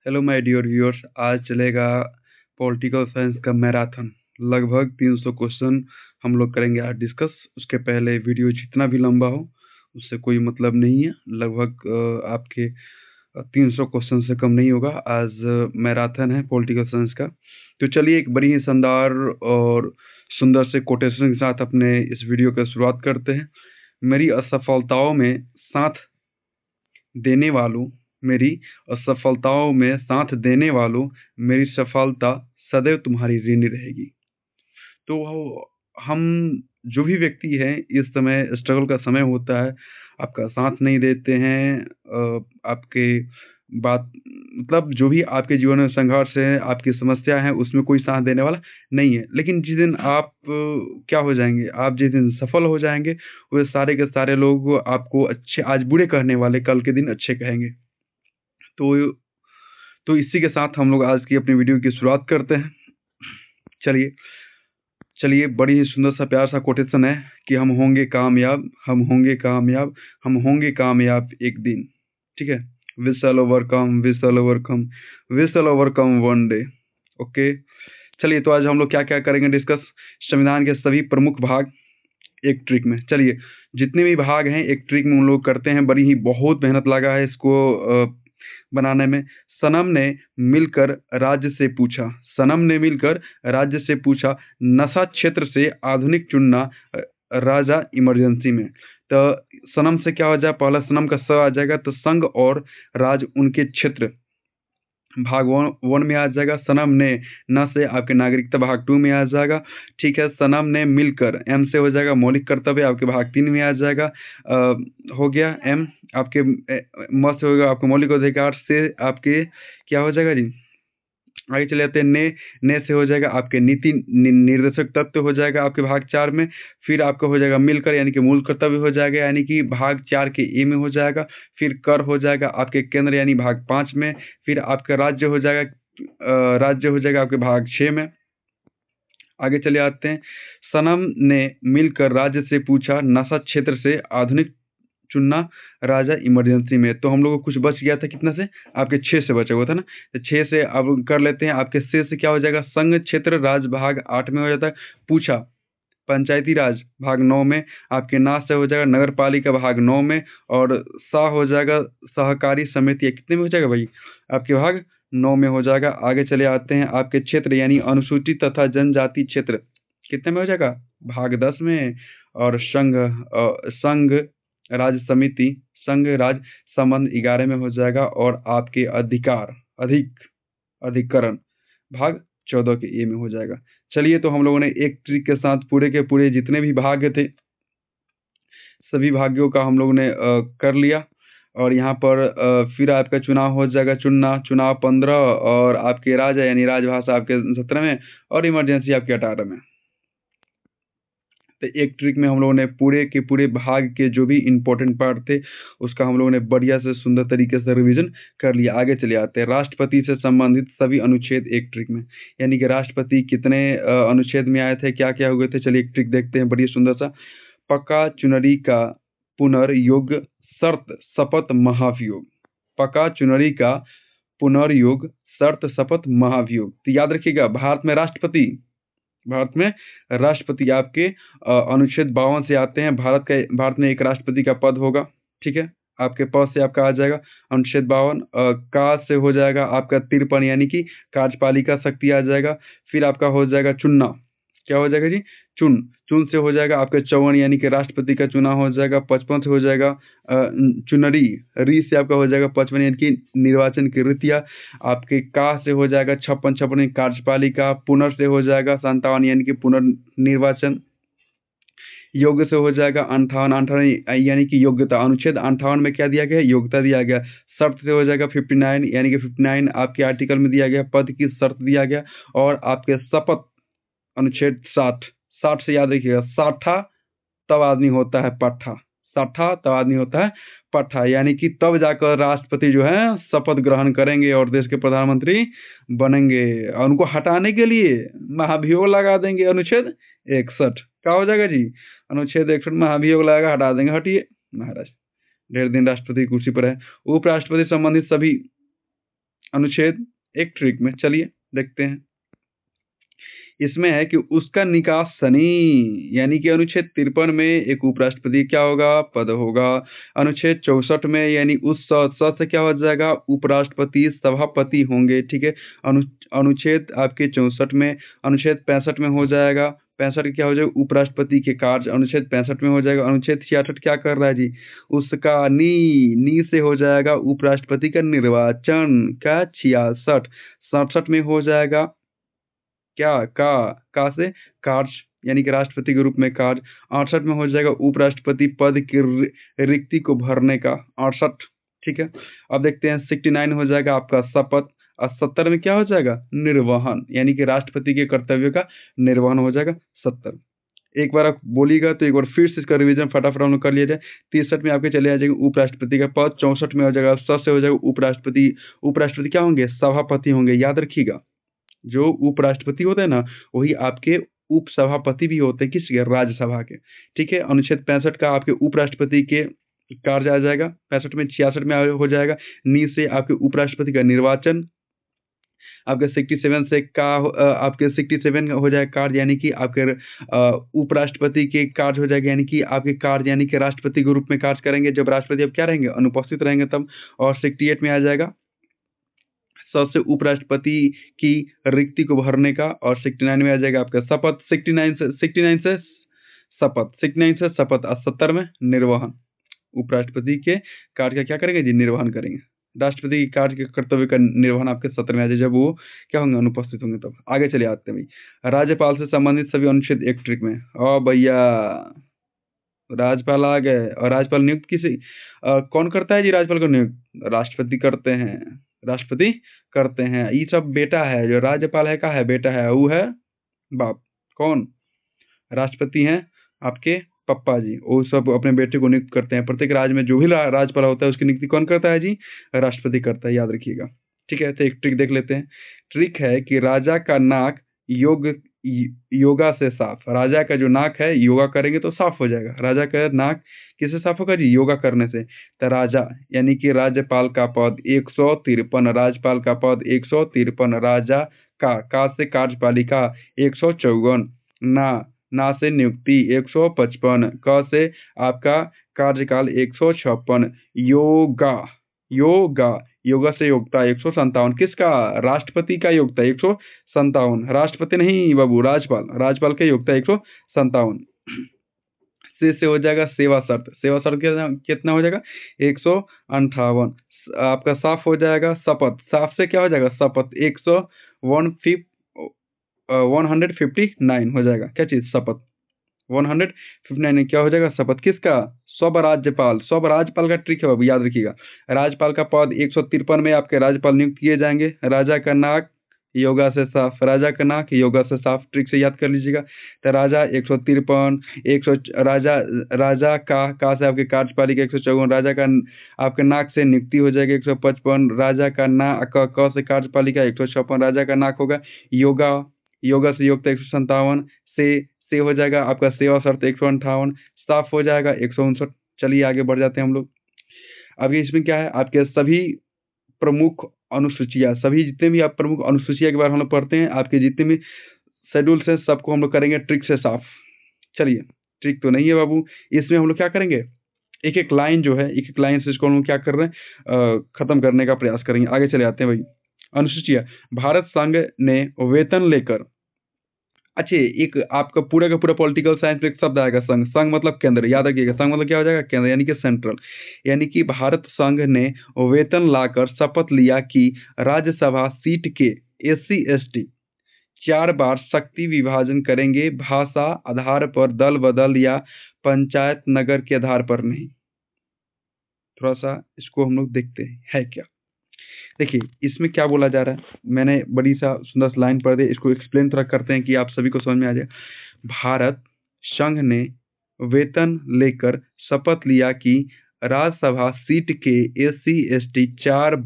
Hello my dear viewers, आज चलेगा political science का मैराथन। लगभग 300 क्वेश्चन हम लोग करेंगे आज डिस्कस। उसके पहले वीडियो जितना भी लंबा हो उससे कोई मतलब नहीं है। लगभग आपके 300 क्वेश्चन से कम नहीं होगा। आज मैराथन है पॉलिटिकल साइंस का। तो चलिए एक बड़ी ही शानदार और सुंदर से कोटेशन के साथ अपने इस वीडियो की शुरुआत करते हैं। मेरी असफलताओं में साथ देने वालों मेरी असफलताओं में साथ देने वालों, मेरी सफलता सदैव तुम्हारी ऋणी रहेगी। तो हम जो भी व्यक्ति हैं, इस समय स्ट्रगल का समय होता है, आपका साथ नहीं देते हैं, आपके बात मतलब जो भी आपके जीवन में संघर्ष है, आपकी समस्या है, उसमें कोई साथ देने वाला नहीं है। लेकिन जिस दिन आप क्या हो जाएंगे, आप जिस दिन सफल हो जाएंगे, वे सारे के सारे लोग आपको अच्छे आज बुरे कहने वाले कल के दिन अच्छे कहेंगे। तो इसी के साथ हम लोग आज की अपनी वीडियो की शुरुआत करते हैं। चलिए चलिए बड़ी ही सुंदर सा प्यार सा कोटेशन है कि हम होंगे कामयाब, हम होंगे कामयाब, हम होंगे कामयाब एक दिन। ठीक है, we shall overcome, we shall overcome, we shall overcome one day. Okay, चलिए तो आज हम लोग क्या क्या करेंगे डिस्कस। संविधान के सभी प्रमुख भाग एक ट्रिक में। चलिए जितने भी भाग हैं एक ट्रिक में हम लोग करते हैं। बड़ी ही बहुत मेहनत लगा है इसको बनाने में। सनम ने मिलकर राज्य से पूछा, सनम ने मिलकर राज्य से पूछा, नशा क्षेत्र से आधुनिक चुनना राजा इमरजेंसी में। तो सनम से क्या हो जाए, पहला सनम का स आ जाएगा, तो संघ और राज उनके क्षेत्र भाग वन में आ जाएगा। सनम ने, न से आपके नागरिकता भाग 2 में आ जाएगा। ठीक है, सनम ने मिलकर, एम से हो जाएगा मौलिक कर्तव्य, आपके भाग 3 में आ जाएगा। हो गया एम। आपके म से होगा आपके मौलिक अधिकार, से आपके क्या हो जाएगा जी, आगे चले जाते हैं। ने से हो जाएगा आपके नीति निर्देशक तत्व हो जाएगा आपके भाग 4 में। फिर आपका हो जाएगा मिलकर, यानी कि मूल कर्तव्य हो जाएगा, यानी कि भाग 4 के ए में हो जाएगा। फिर कर हो जाएगा आपके केंद्र, यानी भाग 5 में। फिर आपका राज्य हो जाएगा, राज्य हो जाएगा आपके भाग 6 में। आगे चले आते हैं। सनम ने मिलकर राज्य से पूछा, नशा क्षेत्र से आधुनिक चुनना राजा इमरजेंसी में। तो हम लोग को कुछ बच गया था, कितना से, आपके 6 से बचा हुआ था ना। तो 6 से अब कर लेते हैं। आपके से क्या हो जाएगा, संघ क्षेत्र राज भाग 8 में हो जाता है। पूछा, पंचायती राज भाग 9 में। आपके ना से हो जाएगा नगर पालिका भाग 9 में। और सा हो जाएगा सहकारी समिति, कितने में हो जाएगा भाई, आपके भाग 9 में हो जाएगा। आगे चले आते हैं। आपके क्षेत्र यानी अनुसूचित तथा जनजाति क्षेत्र कितने में हो जाएगा, भाग 10 में। और संघ राज्य समिति, संघ राज्य संबंध 11 में हो जाएगा। और आपके अधिकार अधिकरण भाग 14 के ए में हो जाएगा। चलिए तो हम लोगों ने एक ट्रिक के साथ पूरे के पूरे जितने भी भाग थे सभी भाग्यों का हम लोगों ने कर लिया। और यहाँ पर फिर आपका चुनाव हो जाएगा, चुनाव 15, और आपके राजा यानी राजभाषा आपके 17 में, और इमरजेंसी आपके 18 में। तो एक ट्रिक में हम लोगों ने पूरे के पूरे भाग के जो भी इंपॉर्टेंट पार्ट थे उसका हम लोगों ने बढ़िया से सुंदर तरीके से रिवीजन कर लिया। आगे चले आते हैं। राष्ट्रपति से संबंधित सभी अनुच्छेद एक ट्रिक में, यानी कि राष्ट्रपति कितने अनुच्छेद में आए थे, क्या क्या हुए थे। चलिए एक ट्रिक देखते हैं बढ़िया सुंदर सा। पक्का चुनरी का पुनर्योग शर्त शपथ महाभियोग, पक्का चुनरी का पुनर्योग शर्त शपथ महाभियोग। तो याद रखिएगा, भारत में राष्ट्रपति आपके अनुच्छेद 52 से आते हैं। भारत में एक राष्ट्रपति का पद होगा। ठीक है, आपके पद से आपका आ जाएगा अनुच्छेद 52। का से हो जाएगा आपका 53, यानी कि कार्यपालिका शक्ति आ जाएगा। फिर आपका हो जाएगा चुनना, क्या हो जाएगा जी, चुन से हो जाएगा आपके 54, यानी कि राष्ट्रपति का चुनाव हो जाएगा। 55 से हो जाएगा चुनरी, री से आपका हो जाएगा 55, यानी कि निर्वाचन की रीतियाँ। आपके का से हो जाएगा 56 कार्यपालिका। पुनर् से हो जाएगा 57, यानी कि पुनर्निर्वाचन। योग से हो जाएगा 58, यानी कि योग्यता। अनुच्छेद 58 में क्या दिया गया, योग्यता दिया गया। शर्त से हो जाएगा 59, यानी कि 59 आपके आर्टिकल में दिया गया, पद की शर्त दिया गया। और आपके शपथ अनुच्छेद 60 से याद रखिएगा, साठा तब आदमी होता है पट्ठा, साठा तब आदमी होता है पट्ठा, यानी कि तब जाकर राष्ट्रपति जो है शपथ ग्रहण करेंगे और देश के प्रधानमंत्री बनेंगे। और उनको हटाने के लिए महाभियोग लगा देंगे। अनुच्छेद 61 क्या हो जाएगा जी, अनुच्छेद 61 महाभियोग लगाएगा, हटा देंगे। हटिए महाराज, ढेर दिन राष्ट्रपति की कुर्सी पर है। उपराष्ट्रपति संबंधित सभी अनुच्छेद एक ट्रिक में, चलिए देखते हैं। इसमें है कि उसका निकासनी, यानी कि अनुच्छेद 53 में एक उपराष्ट्रपति क्या होगा, पद होगा। अनुच्छेद 64 में यानी उस स से क्या हो जाएगा, उपराष्ट्रपति सभापति होंगे, ठीक है। अनुच्छेद आपके 64 में, अनुच्छेद 65 में हो जाएगा, 65 क्या हो जाएगा, उपराष्ट्रपति के कार्य अनुच्छेद 65 में हो जाएगा। अनुच्छेद 66 क्या कर रहा है जी, उसका नी से हो जाएगा उपराष्ट्रपति का निर्वाचन का। 66 67 में हो जाएगा क्या, का से कार्य, यानी कि राष्ट्रपति के रूप में कार्य। 68 में हो जाएगा उपराष्ट्रपति पद की रिक्ति को भरने का, 68, ठीक है। अब देखते हैं 69 हो जाएगा आपका शपथ, और 70 में क्या हो जाएगा, निर्वहन, यानी कि राष्ट्रपति के कर्तव्यों का निर्वहन हो जाएगा 70। एक बार आप बोलिएगा तो एक बार फिर से इसका रिवीजन फटाफट हम लोग कर लिया जाए। 63 में आपके चले आ जाएंगे उपराष्ट्रपति का पद, 64 में हो जाएगा से हो जाएगा उपराष्ट्रपति। उपराष्ट्रपति क्या होंगे, सभापति होंगे, याद रखिएगा। जो उपराष्ट्रपति होते हैं ना, वही आपके उपसभापति भी होते हैं, किसके, राज्यसभा के, ठीक है। अनुच्छेद 65 का आपके उपराष्ट्रपति के कार्य आ जाएगा 65 में। 66 में हो जाएगा नी से आपके उपराष्ट्रपति का निर्वाचन। आपके 67 से आपके 67 हो जाएगा कार्य, यानी कि आपके उपराष्ट्रपति के कार्य हो जाएगा, यानी कि आपके कार्य यानी कि राष्ट्रपति के रूप में कार्य करेंगे जब राष्ट्रपति अब क्या रहेंगे, अनुपस्थित रहेंगे तब। और 68 में आ जाएगा सबसे उपराष्ट्रपति की रिक्ति को भरने का। और 69 में आ जाएगा आपका शपथ, 69 से शपथ, 69 से शपथ। और 70 में निर्वहन, उपराष्ट्रपति के कार्य का क्या करेंगे जी, निर्वहन करेंगे। राष्ट्रपति के कार्य के कर्तव्य का निर्वहन आपके 70 में आ जाए, जब वो क्या होंगे, अनुपस्थित होंगे तब। आगे चले आते हैं भाई, राज्यपाल से संबंधित सभी अनुच्छेद एक ट्रिक में। और भैया राज्यपाल आ गए, और राज्यपाल नियुक्त किसी कौन करता है जी, राज्यपाल को नियुक्त राष्ट्रपति करते हैं, राष्ट्रपति करते हैं। ये सब बेटा है, जो राज्यपाल है का है बेटा है, वो है बाप। कौन, राष्ट्रपति हैं आपके पप्पा जी, वो सब अपने बेटे को नियुक्त करते हैं। प्रत्येक राज्य में जो भी राज्यपाल होता है उसकी नियुक्ति कौन करता है जी, राष्ट्रपति करता है, याद रखिएगा, ठीक है। तो एक ट्रिक देख लेते हैं। ट्रिक है कि राजा का नाक योगा से साफ, राजा का जो नाक है योगा करेंगे तो साफ हो जाएगा। राजा का नाक किससे साफ होगा जी, योगा करने से। तो राजा यानी कि राज्यपाल का पद 153, राज्यपाल का पद 153, राजा का से कार्यपालिका 154, ना से नियुक्ति 155, क से आपका कार्यकाल 156, योगा से योग्यता 157, किसका, राष्ट्रपति का योग्यता 157, राष्ट्रपति नहीं बाबू, राज्यपाल का योग्यता 157। से हो जाएगा सेवा शर्त, कितना हो जाएगा 158। आपका साफ हो जाएगा शपथ, साफ से क्या हो जाएगा, शपथ 159 हो जाएगा, क्या चीज, शपथ 159 में क्या हो जाएगा, शपथ किसका, स्वराज्यपाल का ट्रिक है बाबू, याद रखिएगा। राज्यपाल का पद 153 में आपके राज्यपाल नियुक्त किए जाएंगे। राजा का नाक योगा से साफ, राजा का नाक योगा से साफ, ट्रिक से याद कर लीजिएगा। तो राजा 153, 100 राजा का से आपके कार्यपालिका 154, राजा का आपके नाक से नियुक्ति हो जाएगी 155, राजा का क से कार्यपालिका 156, राजा का नाक होगा योगा से योग्यता 157, से हो जाएगा आपका सेवा शर्त 158, साफ हो जाएगा 159। चलिए आगे बढ़ जाते हैं हम लोग। अभी इसमें क्या है, आपके सभी प्रमुख अनुसूचियां, सभी जितने भी आप प्रमुख अनुसूचिया के बारे में हम लोग पढ़ते हैं, आपके जितने भी शेड्यूल्स हैं सबको हम लोग करेंगे ट्रिक से साफ। चलिए, ट्रिक तो नहीं है बाबू, इसमें हम लोग क्या करेंगे, एक एक लाइन जो है, एक एक लाइन से इसको हम लोग क्या कर रहे हैं, खत्म करने का प्रयास करेंगे। आगे चले आते हैं भाई। अनुसूचिया, भारत संघ ने वेतन लेकर, अच्छा एक आपका पूरा का पूरा पॉलिटिकल साइंस में एक शब्द आएगा संघ, संघ मतलब केंद्र, याद रखिएगा, संघ मतलब क्या हो जाएगा, केंद्र, यानी कि सेंट्रल। यानी कि भारत संघ ने वेतन लाकर शपथ लिया कि राज्यसभा सीट के SC ST 4 बार शक्ति विभाजन करेंगे, भाषा आधार पर, दल बदल या पंचायत नगर के आधार पर नहीं। थोड़ा सा इसको हम लोग देखते हैं है क्या। देखिए इसमें क्या बोला जा रहा है, मैंने बड़ी सा सुंदर लाइन पढ़ दी, इसको एक्सप्लेन थोड़ा करते हैं कि आप सभी को समझ में आ जाए। भारत संघ ने वेतन लेकर शपथ लिया कि राज्यसभा सीट के SC ST 4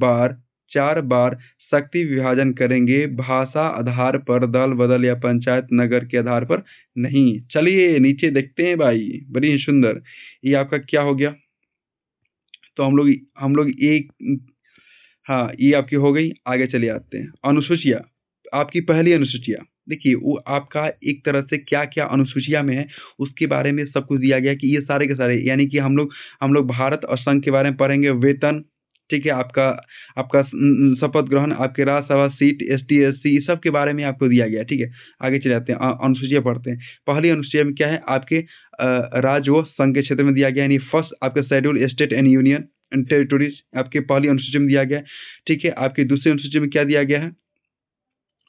बार शक्ति विभाजन करेंगे, भाषा आधार पर, दल बदल या पंचायत नगर के आधार पर नहीं। चलिए नीचे देखते हैं भाई, बड़ी सुंदर, ये आपका क्या हो गया। तो हम लोग एक हाँ, ये आपकी हो गई। आगे चले आते हैं। अनुसूचियाँ, आपकी पहली अनुसूचियाँ। देखिए, वो आपका एक तरह से क्या-क्या अनुसूचिया में है, उसके बारे में सब कुछ दिया गया है कि ये सारे के सारे, यानी कि हम लोग भारत और संघ के बारे में पढ़ेंगे, वेतन, ठीक है? आपका आपका शपथ ग्रहण, आपके राज्यसभा सीट, एसटी, एससी, इस सब के बारे में आपको दिया गया है, ठीक है? आगे चले जाते हैं, अनुसूचियाँ पढ़ते हैं। पहली अनुसूचिया में क्या है? आपके राज्य व संघ के क्षेत्र में दिया गया है, यानी फर्स्ट आपका schedule state and union and territories आपके पहली अनुसूची में दिया गया है, ठीक है? आपकी दूसरी अनुसूची में क्या दिया गया है?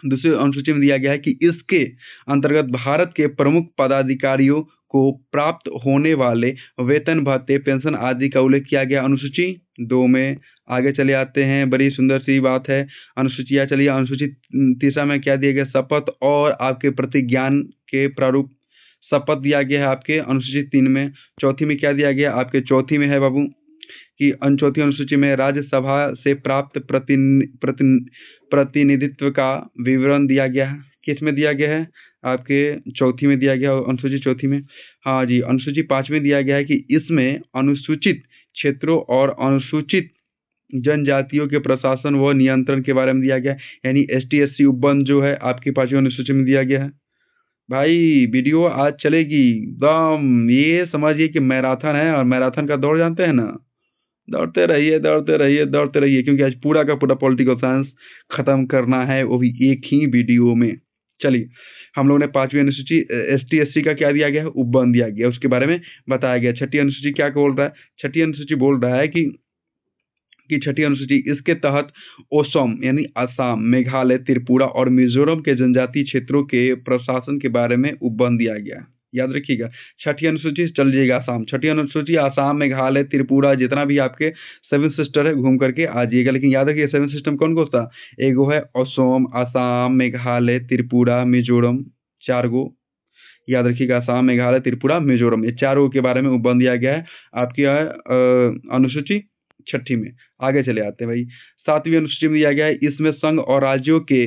दूसरी अनुसूची में दिया गया है कि इसके अंतर्गत भारत के प्रमुख पदाधिकारियों को प्राप्त होने वाले वेतन, भत्ते, पेंशन आदि का उल्लेख किया गया अनुसूची 2 में। आगे चले आते हैं, बड़ी सुंदर सी बात है। अनुसूचियाँ चलिए, अनुसूची तीसरा में क्या दिया गया? शपथ और आपके प्रतिज्ञान के प्रारूप, शपथ दिया गया है आपके अनुसूची 3 में। चौथी में क्या दिया गया? आपके चौथी में है बाबू कि चौथी अनुसूची में राज्यसभा से प्राप्त प्रतिनिधित्व का विवरण दिया गया है। किस में दिया गया है? आपके चौथी में दिया गया है, अनुसूची चौथी में। हाँ जी, अनुसूची 5 में दिया गया है कि इसमें अनुसूचित क्षेत्रों और अनुसूचित जनजातियों के प्रशासन व नियंत्रण के बारे में दिया गया है, यानी एसटी, एससी उपबंध जो है आपकी 5वीं अनुसूची में दिया गया है। भाई वीडियो आज चलेगी एकदम, ये समझिए कि मैराथन है, और मैराथन का दौड़ जानते हैं ना? दौड़ते रहिए, दौड़ते रहिए, दौड़ते रहिए, क्योंकि आज पूरा का पूरा पॉलिटिकल साइंस खत्म करना है, वो भी एक ही वीडियो में। चलिए, हम लोगों ने 5वीं अनुसूची एसटी, एससी का क्या दिया गया है? उपबंध दिया गया, उसके बारे में बताया गया। छठी अनुसूची क्या बोल रहा है? छठी अनुसूची बोल रहा है कि छठी अनुसूची, इसके तहत असम यानी असम, मेघालय, त्रिपुरा और मिजोरम के जनजातीय क्षेत्रों के प्रशासन के बारे में उपबंध दिया गया है। याद रखिएगा, छठी अनुसूची चल जाइएगा आसाम, छठी अनुसूची आसाम, मेघालय, त्रिपुरा, जितना भी आपके 7 सिस्टर है घूम करके आ जाइएगा। लेकिन याद रखिए 7 सिस्टम कौन कौन सा? एक वो है असम, आसाम, मेघालय, त्रिपुरा, मिजोरम, 4 गो। याद रखिएगा, आसाम, मेघालय, त्रिपुरा, मिजोरम, ये 4 के बारे में उपबंध दिया गया है आपकी अनुसूची छठी में। आगे चले आते हैं भाई, 7वीं अनुसूची में दिया गया है, इसमें संघ और राज्यों के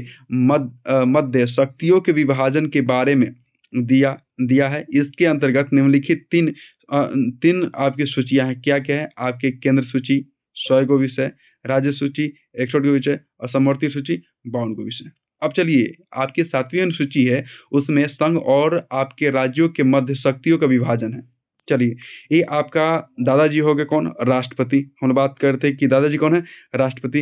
मध्य शक्तियों के विभाजन के बारे में दिया दिया है। इसके अंतर्गत निम्नलिखित तीन आपकी सूचियां हैं। क्या क्या है? आपके केंद्र सूची 100 गो विषय, राज्य सूची 61 गो विषय और समवर्ती सूची 52 गो विषय। अब चलिए, आपकी 7वीं अनुसूची है, उसमें संघ और आपके राज्यों के मध्य शक्तियों का विभाजन है। चलिए, ये आपका दादाजी हो गए कौन? राष्ट्रपति। हम बात करते हैं कि दादाजी कौन है? राष्ट्रपति।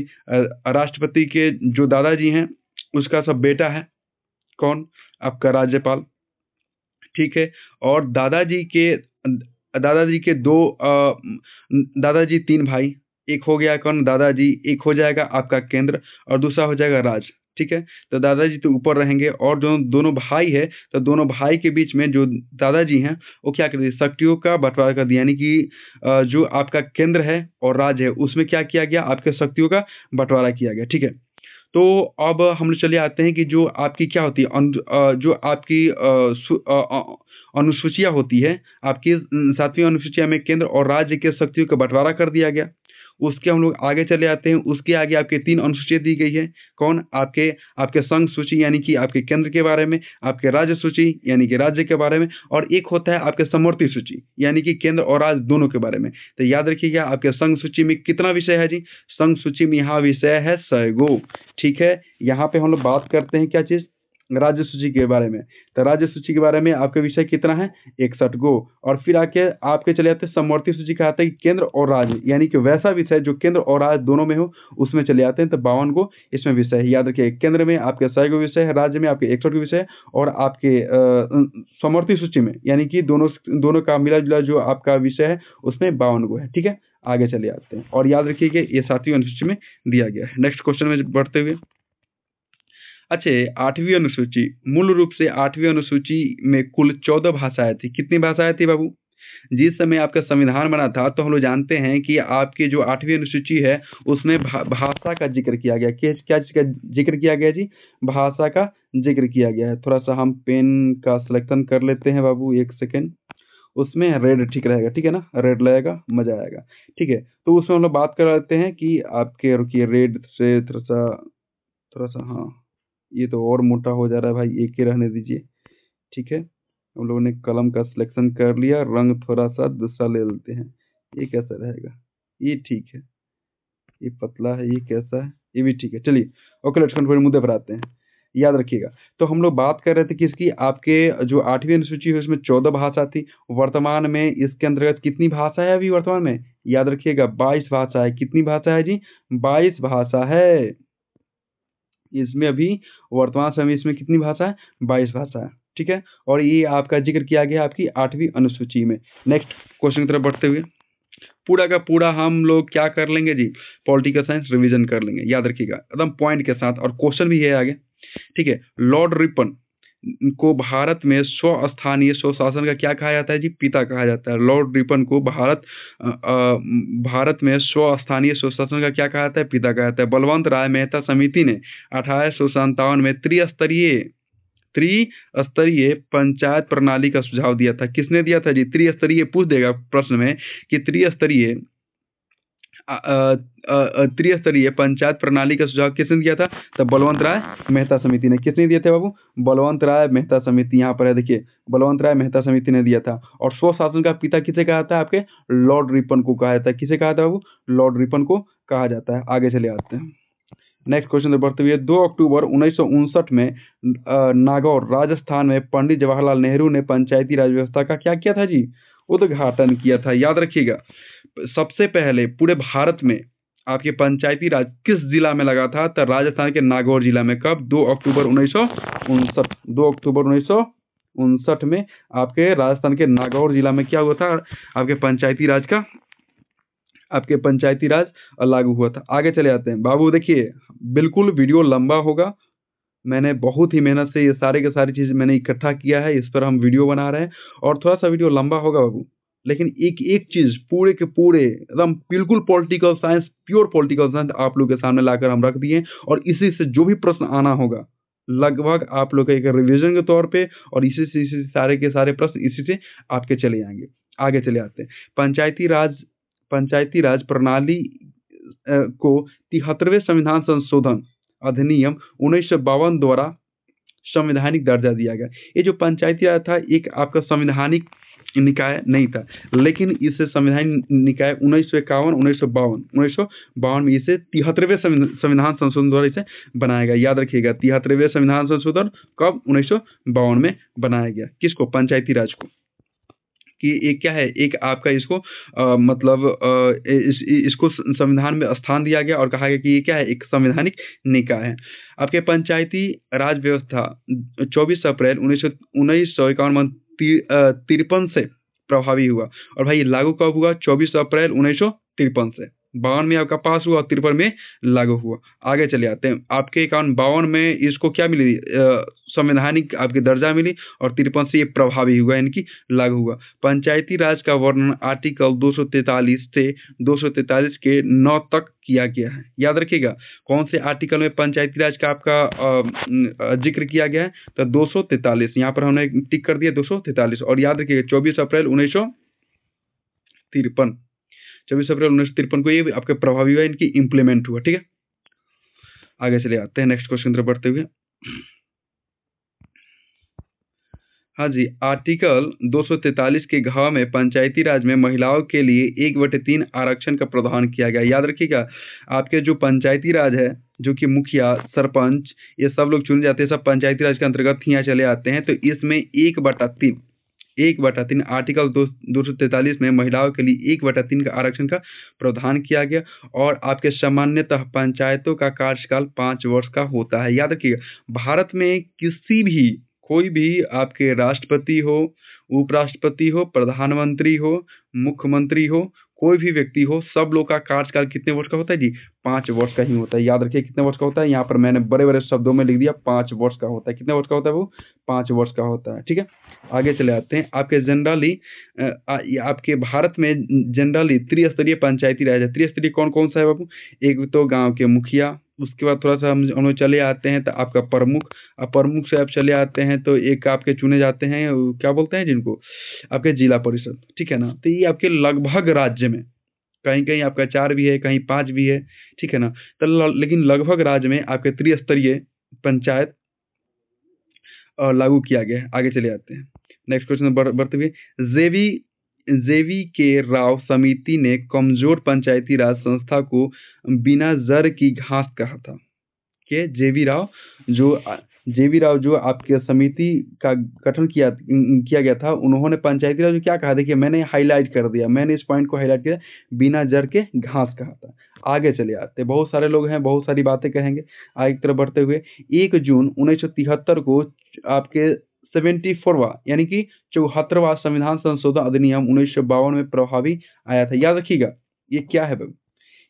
राष्ट्रपति के जो दादाजी हैं, उसका सब बेटा है कौन? आपका राज्यपाल, ठीक है? और दादाजी के दो दादाजी 3 भाई, एक हो गया कौन? दादाजी, एक हो जाएगा आपका केंद्र और दूसरा हो जाएगा राज्य, ठीक है? तो दादाजी तो ऊपर रहेंगे, और जो दोनों भाई है, तो दोनों भाई के बीच में जो दादाजी हैं, वो क्या कर दिए? शक्तियों का बंटवारा कर दिया, यानी कि जो आपका केंद्र है और राज्य है, उसमें क्या किया गया? आपके शक्तियों का बंटवारा किया गया, ठीक है? तो अब हम लोग चले आते हैं कि जो आपकी क्या होती है, जो आपकी अनुसूचियाँ होती है, आपकी 7वीं अनुसूचिया में केंद्र और राज्य के शक्तियों का बंटवारा कर दिया गया। उसके हम लोग आगे चले आते हैं, उसके आगे आपके 3 अनुसूचियाँ दी गई है। कौन? आपके आपके संघ सूची, यानी कि आपके केंद्र के बारे में, आपके राज्य सूची यानी कि राज्य के बारे में, और एक होता है आपके समवर्ती सूची, यानी कि केंद्र और राज्य दोनों के बारे में। तो याद रखिएगा, आपके संघ सूची में कितना विषय है जी? संघ सूची में यहाँ विषय है 100 गो, ठीक है? यहाँ पे हम लोग बात करते हैं क्या चीज़? राज्य सूची के बारे में। तो राज्य सूची के बारे में आपका विषय कितना है? 61 गो। और फिर आके आपके चले जाते हैं समवर्ती सूची का, आता है कि केंद्र और राज्य, यानी कि वैसा विषय जो केंद्र और राज्य दोनों में हो, उसमें चले जाते हैं। तो 52 गो इसमें विषय है। याद रखिए, केंद्र में आपके 100 गो विषय है, राज्य में आपके 61 गो विषय है, और आपके समवर्ती सूची में, यानी कि दोनों का मिला जुला जो आपका विषय है, उसमें 52 गो है, ठीक है? आगे चले आते हैं, और याद रखिए कि ये 7वीं अनुसूची में दिया गया है। नेक्स्ट क्वेश्चन में बढ़ते हुए, अच्छा, 8वीं अनुसूची, मूल रूप से 8वीं अनुसूची में कुल 14 भाषाएं थी। कितनी भाषाएं थी बाबू? जिस समय आपका संविधान बना था, तो हम लोग जानते हैं कि आपकी जो 8वीं अनुसूची है, उसमें भाषा का जिक्र किया गया। क्या चीज का जिक्र किया गया जी? भाषा का जिक्र किया गया है। थोड़ा सा हम पेन का सिलेक्शन कर लेते हैं बाबू, 1 सेकेंड। उसमें रेड ठीक रहेगा, ठीक है ना? रेड लगेगा, मजा आएगा, ठीक है? तो उसमें हम लोग बात कर लेते हैं कि आपके, रुकिए, रेड से थोड़ा सा हाँ, ये तो और मोटा हो जा रहा है भाई, एक ही रहने दीजिए, ठीक है? हम लोगों ने कलम का सिलेक्शन कर लिया, रंग थोड़ा सा दूसरा ले लेते हैं। ये कैसा रहेगा? ये ठीक है। ये पतला है, ये कैसा है, ये भी ठीक है। चलिए ओके, लेट्स कंटिन्यू, मुद्दे पर आते हैं। याद रखिएगा, तो हम लोग बात कर रहे थे किसकी, आपके जो 8वीं अनुसूची है उसमें 14 भाषा थी। वर्तमान में इसके अंतर्गत कितनी भाषा है अभी वर्तमान में? याद रखिएगा 22 भाषा है। कितनी भाषा है जी? 22 भाषा है इसमें अभी वर्तमान समय। इसमें कितनी भाषा है? 22 भाषा है, ठीक है। और ये आपका जिक्र किया गया आपकी 8वीं अनुसूची में। नेक्स्ट क्वेश्चन की तरफ बढ़ते हुए, पूरा का पूरा हम लोग क्या कर लेंगे जी? पॉलिटिकल साइंस रिवीजन कर लेंगे, याद रखिएगा एकदम पॉइंट के साथ, और क्वेश्चन भी है आगे, ठीक है। लॉर्ड रिपन को भारत में स्थानीय स्वशासन का क्या कहा जाता है जी? पिता कहा जाता है। लॉर्ड रिपन को भारत में स्थानीय स्वशासन का क्या कहा जाता है? पिता कहा जाता है। बलवंत राय मेहता समिति ने 1857 में त्रिस्तरीय पंचायत प्रणाली का सुझाव दिया था। किसने दिया था जी? त्रिस्तरीय पूछ देगा प्रश्न में कि त्रिस्तरीय पंचायत प्रणाली का सुझाव किसने दिया था? तो बलवंत राय मेहता समिति ने। किसने दिए थे बाबू? बलवंत राय मेहता समिति, यहाँ पर है देखिए, बलवंत राय मेहता समिति ने दिया था। और स्वशासन का पिता किसे कहा था? आपके लॉर्ड रिपन को कहा जाता है। किसे कहा था बाबू? लॉर्ड रिपन को कहा जाता है। आगे चले आते हैं, नेक्स्ट क्वेश्चन से बढ़ते हुए। 2 अक्टूबर 1959 में नागौर राजस्थान में पंडित जवाहरलाल नेहरू ने पंचायती राज व्यवस्था का क्या किया था जी? उद्घाटन किया था। याद रखिएगा, सबसे पहले पूरे भारत में आपके पंचायती राज किस जिला में लगा था? तो राजस्थान के नागौर जिला में। कब? 2 अक्टूबर 1959। 2 अक्टूबर 1959 में आपके राजस्थान के नागौर जिला में क्या हुआ था? आपके पंचायती राज लागू हुआ था। आगे चले आते हैं बाबू, देखिए बिल्कुल वीडियो लंबा होगा। मैंने बहुत ही मेहनत से ये सारे के सारी चीज़ मैंने इकट्ठा किया है, इस पर हम वीडियो बना रहे हैं, और थोड़ा सा वीडियो लंबा होगा बाबू, लेकिन एक एक चीज़ पूरे के पूरे एकदम बिल्कुल political science, pure political science आप लोग के सामने लाकर हम रख दिए, और इसी से जो भी प्रश्न आना होगा लगभग आप लोग का एक रिविजन के तौर पे, और इसी से सारे के सारे प्रश्न इसी से आपके चले आएंगे। आगे चले आते हैं, पंचायती राज प्रणाली को 73वें संविधान संशोधन अधिनियम 1952 द्वारा संवैधानिक दर्जा दिया गया। ये जो पंचायती राज था एक आपका संवैधानिक निकाय नहीं था, लेकिन इसे संवैधानिक निकाय 1951 में इसे 73वें संविधान संशोधन द्वारा इसे बनाया गया। याद रखिएगा 73वें संविधान संशोधन कब? 1952 में बनाया गया। किसको? पंचायती राज को। कि एक क्या है, एक आपका इसको इसको संविधान में स्थान दिया गया और कहा गया कि ये क्या है? एक संवैधानिक निकाय है। आपके पंचायती राज व्यवस्था 24 अप्रैल 1953 से प्रभावी हुआ। और भाई लागू कब हुआ? 24 अप्रैल 1953 से। 52 में आपका पास हुआ और 53 में लागू हुआ। आगे चले आते हैं, आपके 51 में इसको क्या मिली? संवैधानिक आपकी दर्जा मिली, और 53 से ये प्रभावी हुआ, यानी कि लागू हुआ। पंचायती राज का वर्णन आर्टिकल 243 से 243 के 9 तक किया गया है। याद रखिएगा कौन से आर्टिकल में पंचायती राज का आपका जिक्र किया गया है? तो 243, यहाँ पर हमने टिक कर दिया 243। और याद रखिएगा 24 अप्रैल 1953 को ये आपके प्रभावी हुआ, इनकी इम्प्लीमेंट हुआ, ठीक है। आगे चले आते हैं, नेक्स्ट क्वेश्चन तरफ बढ़ते हुए। हाँ जी, आर्टिकल 243 के घ में पंचायती राज में महिलाओं के लिए 1/3 आरक्षण का प्रावधान किया गया। याद रखिएगा आपके जो पंचायती राज है, जो कि मुखिया, सरपंच, ये सब लोग चुने जाते हैं, सब पंचायती राज के अंतर्गत ही यहाँ चले आते हैं। तो इसमें 1/3 आर्टिकल 243 में महिलाओं के लिए 1/3 का आरक्षण का प्रावधान किया गया। और आपके सामान्यतः पंचायतों का कार्यकाल 5 वर्ष का होता है। याद रखिएगा भारत में कोई भी आपके राष्ट्रपति हो, उपराष्ट्रपति हो, प्रधानमंत्री हो, मुख्यमंत्री हो, कोई भी व्यक्ति हो, सब लोग का कार्यकाल कितने वर्ष का होता है जी? 5 वर्ष का ही होता है। याद रखिए कितने वर्ष का होता है, यहाँ पर मैंने बड़े बड़े शब्दों में लिख दिया 5 वर्ष का होता है। कितने वर्ष का होता है वो? 5 वर्ष का होता है, ठीक है। आगे चले आते हैं, आपके जनरली आपके भारत में जनरली त्रिस्तरीय पंचायती राज है। त्रिस्तरीय कौन कौन सा है बाबू? एक तो गाँव के मुखिया, उसके बाद थोड़ा सा हम लोग चले आते हैं तो आपका प्रमुख, प्रमुख से आप चले आते हैं तो एक आपके चुने जाते हैं, क्या बोलते हैं जिनको? आपके जिला परिषद, ठीक है ना। तो ये आपके लगभग राज्य में कहीं कहीं आपका 4 भी है, कहीं 5 भी है, ठीक है ना। तो लेकिन लगभग राज्य में आपके त्रिस्तरीय पंचायत लागू किया गया है। आगे चले आते हैं, नेक्स्ट क्वेश्चन बढ़ते हुए। जेवी के राव समिति ने कमजोर पंचायती राज संस्था को बिना जड़ की घास कहा था। के जेवी राव जो आपके समिति का गठन किया गया था, उन्होंने पंचायती राज क्या कहा, देखिए मैंने हाईलाइट कर दिया, मैंने इस पॉइंट को हाईलाइट किया, बिना जड़ के घास कहा था। आगे चले आते, बहुत सारे लोग हैं, बहुत सारी बातें कहेंगे। आगे की तरफ बढ़ते हुए 1 जून 1973 को आपके 74वां यानी कि 74वां संविधान संशोधन अधिनियम 1952 में प्रभावी आया था। याद रखिएगा, ये क्या है भाई,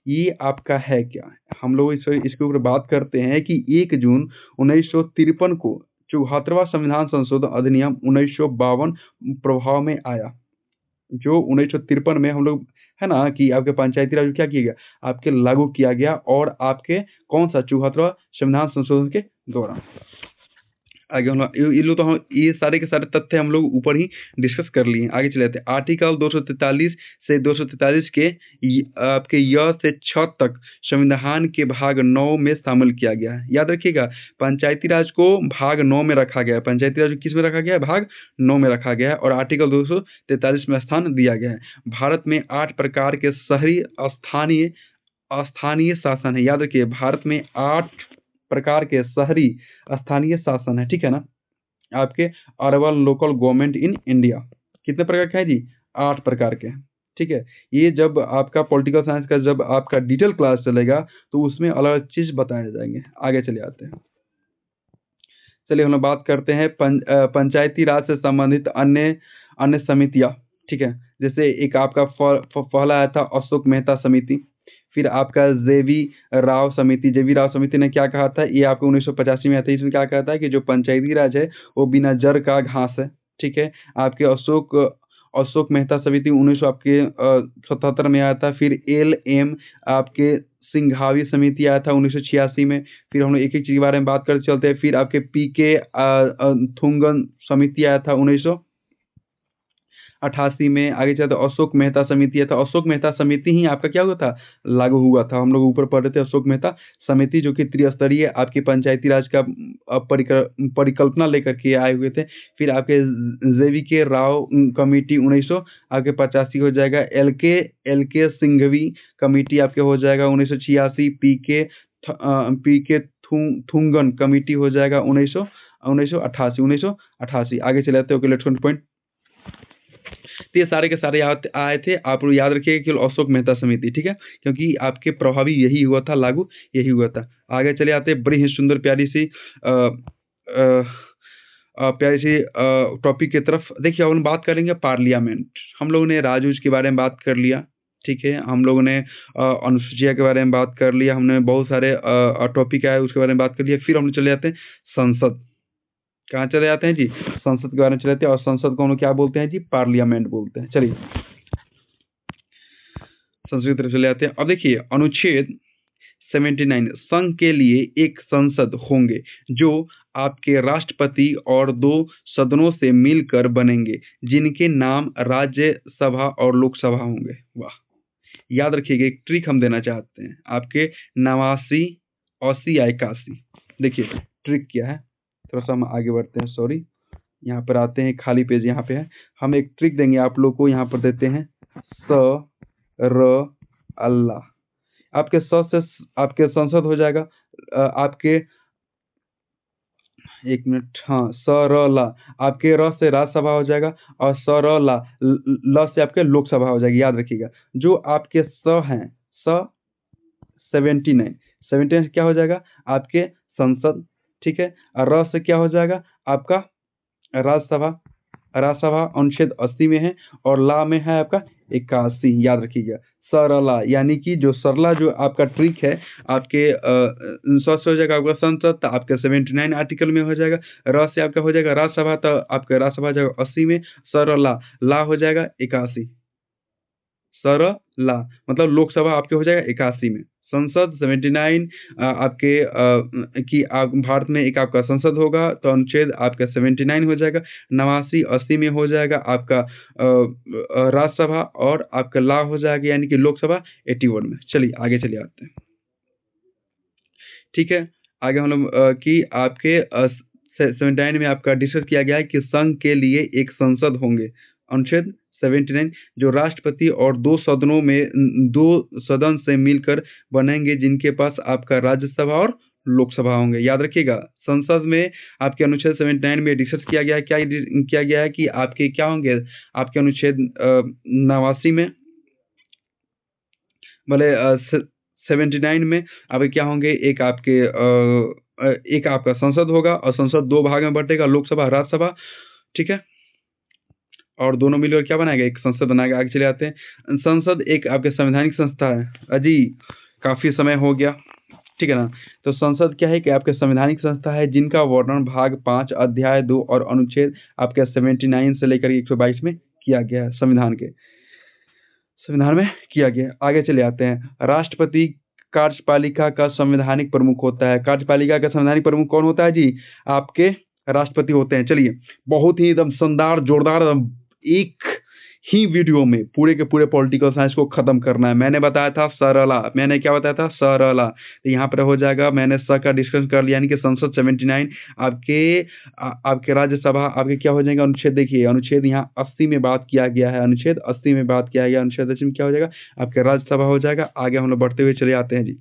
ये आपका है क्या, हम लोग इसके ऊपर बात करते हैं कि 1 जून 1953 को 74वां संविधान संशोधन अधिनियम 1952 प्रभाव में आया। जो 1953 में हम लोग है ना कि आपके पंचायती राज क्या किया गया, आपके लागू किया गया, और आपके कौन सा 74वां संविधान संशोधन के दौरान। आगे हम ये सारे के सारे तथ्य हम लोग ऊपर ही डिस्कस कर लिए। आगे चले जाते हैं। आर्टिकल 243 से 243 के आपके य से 6 तक संविधान के भाग 9 में शामिल किया गया है। याद रखिएगा, पंचायती राज को भाग 9 में रखा गया है। पंचायती राज किस में रखा गया है, भाग 9 में रखा गया है, और आर्टिकल 243 में स्थान दिया गया है। भारत में 8 प्रकार के शहरी स्थानीय शासन है। याद रखिए, भारत में 8 प्रकार के शहरी स्थानीय शासन है, ठीक है ना। आपके urban local government in India कितने प्रकार के हैं जी, 8 प्रकार के हैं, ठीक है। ये जब आपका पॉलिटिकल साइंस का जब आपका डिटेल क्लास चलेगा तो उसमें अलग अलग चीज बताए जाएंगे। आगे चले आते हैं। चलिए हम लोग बात करते हैं पंचायती राज से संबंधित अन्य समितियां, ठीक है। जैसे एक आपका पहला आया था अशोक मेहता समिति, फिर आपका जेवी राव समिति ने क्या कहा था, ये आपको 1985 में आया था। इसमें क्या कहा था कि जो पंचायती राज है वो बिना जड़ का घास है, ठीक है। आपके अशोक मेहता समिति 1977 में आया था। फिर LM आपके सिंघावी समिति आया था 1986 में। फिर हम लोग एक एक चीज के बारे में बात करते चलते हैं। फिर आपके PK थुंगन समिति आया था 1988 में। आगे चलते अशोक मेहता समिति आया था। अशोक मेहता समिति ही आपका क्या हुआ था, लागू हुआ था। हम लोग ऊपर पढ़ रहे थे अशोक मेहता समिति, जो कि त्रिस्तरीय आपकी पंचायती राज का परिकल्पना लेकर के आए हुए थे। फिर आपके JVK राव कमेटी 1985 हो जाएगा। LK सिंघवी कमेटी आपके हो जाएगा 1986। PK थुंगन कमेटी हो जाएगा 1988। आगे चले जाते हैं। Okay, let's point. तो ये सारे के सारे आए थे। आप लोग याद रखिएगा केवल अशोक मेहता समिति, ठीक है, क्योंकि आपके प्रभावी यही हुआ था, लागू यही हुआ था। आगे चले आते हैं। बड़ी ही सुंदर प्यारी सी टॉपिक की तरफ। देखिए, हम बात करेंगे पार्लियामेंट। हम लोगों ने राजूज के बारे में बात कर लिया, ठीक है। हम लोगों ने अनुसूचिया के बारे में बात कर लिया। हमने बहुत सारे टॉपिक आए उसके बारे में बात कर लिया। फिर हम चले जाते हैं संसद। कहाँ चले जाते हैं जी, संसद के बारे में चले जाते हैं। और संसद को हम लोग क्या बोलते हैं जी, पार्लियामेंट बोलते हैं। चलिए संसद की तरफ चले जाते हैं। अब देखिए अनुच्छेद 79, संघ के लिए एक संसद होंगे जो आपके राष्ट्रपति और 2 सदनों से मिलकर बनेंगे, जिनके नाम राज्यसभा और लोकसभा होंगे। वाह, याद रखिएगा, एक ट्रिक हम देना चाहते हैं आपके 89, 80 या 81। देखिए ट्रिक क्या है, थोड़ा सा हम आगे बढ़ते हैं। सॉरी, यहाँ पर आते हैं, खाली पेज यहाँ पे है। हम एक ट्रिक देंगे आप लोग को, यहाँ पर देते हैं अल्लाह। आपके से आपके संसद हो जाएगा आपके, एक मिनट, हाँ, ला आपके र से राज्यसभा हो जाएगा, और ला ल से आपके लोकसभा हो जाएगी। याद रखिएगा, जो आपके हैं 79 क्या हो जाएगा, आपके संसद, ठीक है। और र से क्या हो जाएगा आपका राज्यसभा अनुच्छेद 80 में है, और ला में है आपका 81। याद रखिएगा, सरला, यानी कि जो सरला जो आपका ट्रिक है आपके हो जाएगा आपका संसद, तो आपके 79 आर्टिकल में हो जाएगा। र से आपका हो जाएगा राज्यसभा, तो आपका राज्यसभा जाएगा 80 में। सरला, ला हो जाएगा 81। सरला मतलब लोकसभा आपके हो जाएगा 81 में। संसद 79 आपके कि आप भारत में एक आपका संसद होगा, तो अनुच्छेद आपका 79 हो जाएगा। 89, 80 में हो जाएगा आपका राज्यसभा, और आपका ला हो जाएगा यानी कि लोकसभा 81 में। चलिए आगे चलिए आते हैं, ठीक है। आगे हम लोग कि आपके 79 में आपका डिस्कस किया गया है कि संघ के लिए एक संसद होंगे, अनुच्छेद 79 जो राष्ट्रपति और दो सदन से मिलकर बनेंगे, जिनके पास आपका राज्यसभा और लोकसभा होंगे। याद रखिएगा, संसद में आपके अनुच्छेद 79 में डिस्कस किया गया है कि आपके क्या होंगे, आपके अनुच्छेद 89 में भले 79 में आपके क्या होंगे, एक आपका संसद होगा और संसद दो भाग में बटेगा, लोकसभा राज्यसभा, ठीक है, और दोनों मिलकर क्या बनाएगा, एक संसद बनाएगा। आगे चले आते हैं। संसद एक आपके संवैधानिक संस्था है। अजी काफी समय हो गया, ठीक है ना। तो संसद क्या है कि आपके संवैधानिक संस्था है, जिनका वर्णन भाग 5 अध्याय 2 और अनुच्छेद आपके 79 से लेकर 122 में किया गया है, संविधान में किया गया। आगे चले आते हैं। राष्ट्रपति कार्यपालिका का संवैधानिक प्रमुख होता है। कार्यपालिका का संवैधानिक प्रमुख कौन होता है जी, आपके राष्ट्रपति होते हैं। चलिए, बहुत ही एकदम शानदार जोरदार एक ही वीडियो में पूरे के पूरे पॉलिटिकल साइंस को खत्म करना है। मैंने बताया था सरला, मैंने क्या बताया था, सरला। तो यहाँ पर हो जाएगा, मैंने स का डिस्कशन कर लिया, यानी कि संसद 79 आपके राज्यसभा आपके क्या हो जाएगा, अनुच्छेद देखिए, अनुच्छेद यहाँ 80 में बात किया गया है, अनुच्छेद 80 में बात किया गया, अनुच्छेद 80 में क्या हो जाएगा, आपके राज्यसभा हो जाएगा। आगे हम लोग बढ़ते हुए चले आते हैं जी।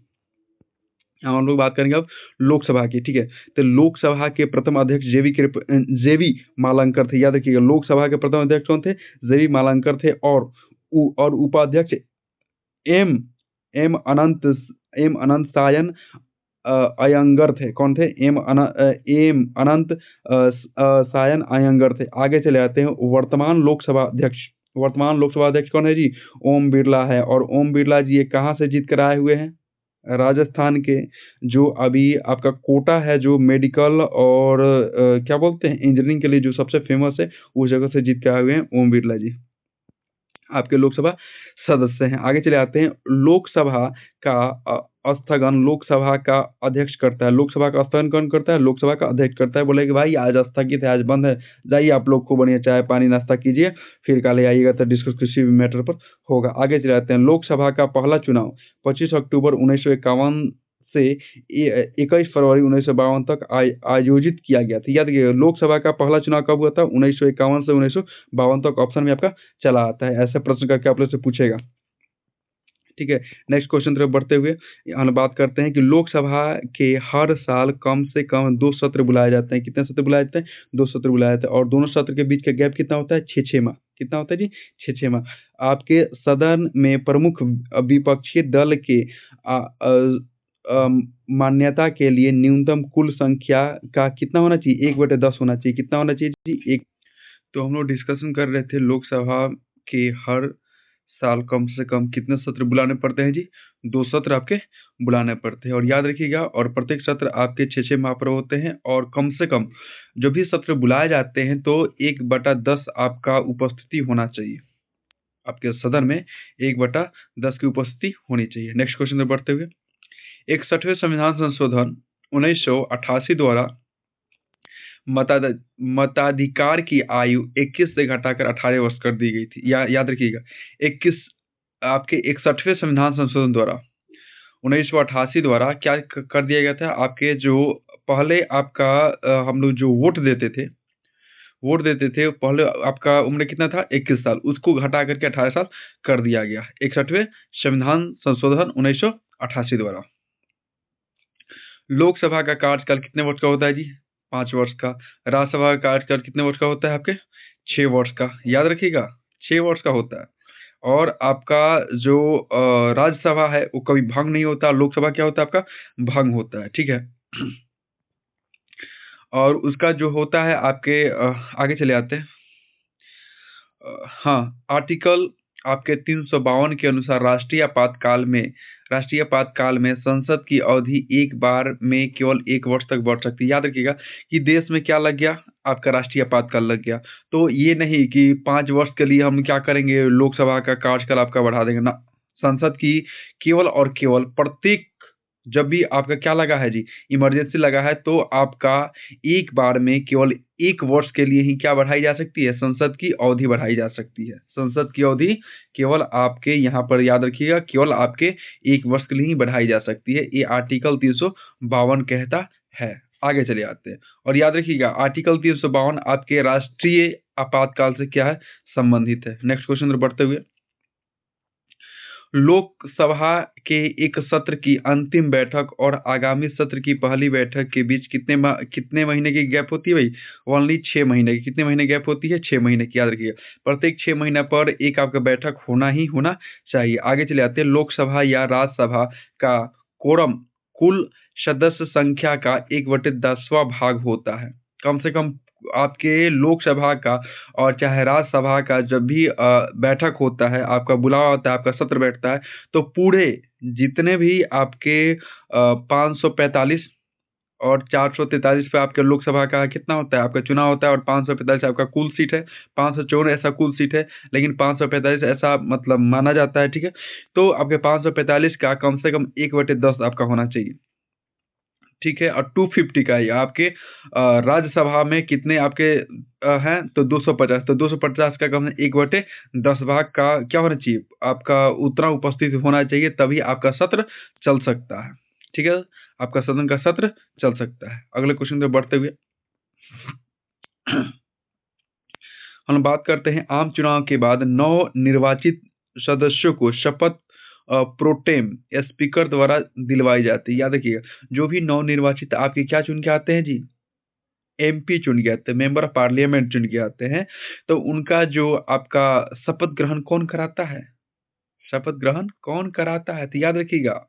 हम लोग बात करेंगे अब लोकसभा की, ठीक है। तो लोकसभा के प्रथम अध्यक्ष जेवी मालांकर थे। याद रखिएगा, लोकसभा के प्रथम अध्यक्ष कौन थे, जेवी मालांकर थे। और उपाध्यक्ष एम एम अनंत सायन अयंगर थे। कौन थे, एम अनंत सायन अयंगर थे। आगे चले आते हैं। वर्तमान लोकसभा अध्यक्ष कौन है जी, ओम बिरला है। और ओम बिरला जी ये कहाँ से जीत कर आए हुए हैं, राजस्थान के, जो अभी आपका कोटा है, जो मेडिकल और क्या बोलते हैं, इंजीनियरिंग के लिए जो सबसे फेमस है, उस जगह से जीत के आए हुए हैं ओम बिरला जी, आपके लोकसभा सदस्य हैं। आगे चले आते हैं। लोकसभा का स्थगन लोकसभा का अध्यक्ष करता है। लोकसभा का स्थगन कौन करता है, लोकसभा का अध्यक्ष करता है। बोले कि भाई आज स्थगित है, आज बंद है, जाइए आप लोग को बढ़िया चाय पानी नाश्ता कीजिए, फिर कल आइएगा तो डिस्कस किसी भी मैटर पर होगा। आगे चले आते हैं। लोकसभा का पहला चुनाव 25 अक्टूबर 1951 से 21 फरवरी 1952 तक आयोजित किया गया था। याद रखिएगा, लोकसभा का पहला चुनाव कब हुआ था, 1951 से 1952 तक ऑप्शन में आपका चला आता है। ऐसे प्रश्न करके आप लोग से पूछेगा, ठीक है। नेक्स्ट क्वेश्चन तरफ बढ़ते हुए हम बात करते हैं कि लोकसभा के हर साल कम से कम 2 सत्र बुलाए जाते हैं। कितने सत्र बुलाए जाते हैं, 2 सत्र बुलाए जाते हैं। और दोनों सत्र के बीच का गैप कितना होता है, 6-6 माह। कितना होता है जी, 6-6 माह। आपके सदन में प्रमुख विपक्षी दल के मान्यता के लिए न्यूनतम कुल संख्या का कितना होना चाहिए, 1/10 होना चाहिए। कितना होना चाहिए जी, 1। तो हम लोग डिस्कशन कर रहे थे लोकसभा के हर साल कम से कम कितने सत्र बुलाने पड़ते हैं जी, 2 सत्र आपके बुलाने पड़ते हैं। और याद रखिएगा, और प्रत्येक सत्र आपके 6-6 माह पर होते हैं। और कम से कम जो भी सत्र बुलाए जाते हैं तो 1/10 आपका उपस्थिति होना चाहिए, आपके सदन में 1/10 की उपस्थिति होनी चाहिए। नेक्स्ट क्वेश्चन में बढ़ते हुए, 61वें संविधान संशोधन 1988 द्वारा मताधिकार की आयु 21 से घटाकर 18 वर्ष कर दी गई थी। याद रखिएगा, 61वें संविधान संशोधन द्वारा 1988 द्वारा क्या कर दिया गया था, आपके जो पहले आपका हम लोग जो वोट देते थे पहले आपका उम्र कितना था, 21 साल, उसको घटा करके 18 साल कर दिया गया 61वें संविधान संशोधन 1988 द्वारा। लोकसभा का कार्यकाल कितने वर्ष का होता है जी, 5 वर्ष का। राज्यसभा का कार्यकाल कितने वर्ष का होता है, आपके 6 वर्ष का। याद रखिएगा, 6 वर्ष का होता है। और आपका जो राज्यसभा है वो कभी भंग नहीं होता, लोकसभा क्या होता है आपका भंग होता है, ठीक है। और उसका जो होता है आपके आगे चले आते हैं। हाँ, आर्टिकल आपके 352 के अनुसार राष्ट्रीय आपातकाल में संसद की अवधि एक बार में केवल 1 वर्ष तक बढ़ सकती है। याद रखिएगा कि देश में क्या लग गया, आपका राष्ट्रीय आपातकाल लग गया, तो ये नहीं कि 5 वर्ष के लिए हम क्या करेंगे, लोकसभा का कार्यकाल आपका बढ़ा देंगे ना। संसद की केवल और केवल प्रत्येक, जब भी आपका क्या लगा है जी, इमरजेंसी लगा है, तो आपका एक बार में केवल 1 वर्ष के लिए ही क्या बढ़ाई जा सकती है, संसद की अवधि बढ़ाई जा सकती है। संसद की अवधि केवल आपके यहाँ पर याद रखिएगा, केवल आपके 1 वर्ष के लिए ही बढ़ाई जा सकती है। ये आर्टिकल 352 कहता है। आगे चले आते हैं और याद रखिएगा आर्टिकल 352 आपके राष्ट्रीय आपातकाल से क्या है, संबंधित है। नेक्स्ट क्वेश्चन पर बढ़ते हुए, लोकसभा के एक सत्र की अंतिम बैठक और आगामी सत्र की पहली बैठक के बीच कितने महीने की गैप होती है भाई? ओनली 6 महीने की। कितने महीने गैप होती है? 6 महीने की, याद रखिएगा। प्रत्येक 6 महीने पर एक आपका बैठक होना ही होना चाहिए। आगे चले आते हैं, लोकसभा या राज्यसभा का कोरम कुल सदस्य संख्या का 1/10वां भाग होता है। कम से कम आपके लोकसभा का और चाहे राज्यसभा का जब भी बैठक होता है, आपका बुलावा होता है, आपका सत्र बैठता है, तो पूरे जितने भी आपके 545 और 443 पे आपके लोकसभा का कितना होता है, आपका चुनाव होता है, और 545 आपका कुल सीट है, 554 ऐसा कुल सीट है, लेकिन 545 ऐसा मतलब माना जाता है, ठीक है। तो आपके 545 का कम से कम 1/10 आपका होना चाहिए, ठीक है। और 250 का ही आपके राज्यसभा में कितने आपके हैं, तो 250, तो 250 का कम से 1/10 भाग का क्या होना चाहिए, आपका उतना उपस्थित होना चाहिए, तभी आपका सत्र चल सकता है, ठीक है। आपका सदन का सत्र चल सकता है। अगले क्वेश्चन पे बढ़ते हुए हम बात करते हैं, आम चुनाव के बाद नव निर्वाचित सदस्यों को शपथ प्रोटेम स्पीकर द्वारा दिलवाई जाती है। याद रखिएगा, जो भी नव निर्वाचित आपके क्या चुन के आते हैं जी, एमपी चुन के आते हैं, मेंबर ऑफ पार्लियामेंट चुन के आते हैं, तो उनका जो आपका शपथ ग्रहण कौन कराता है, शपथ ग्रहण कौन कराता है, तो याद रखिएगा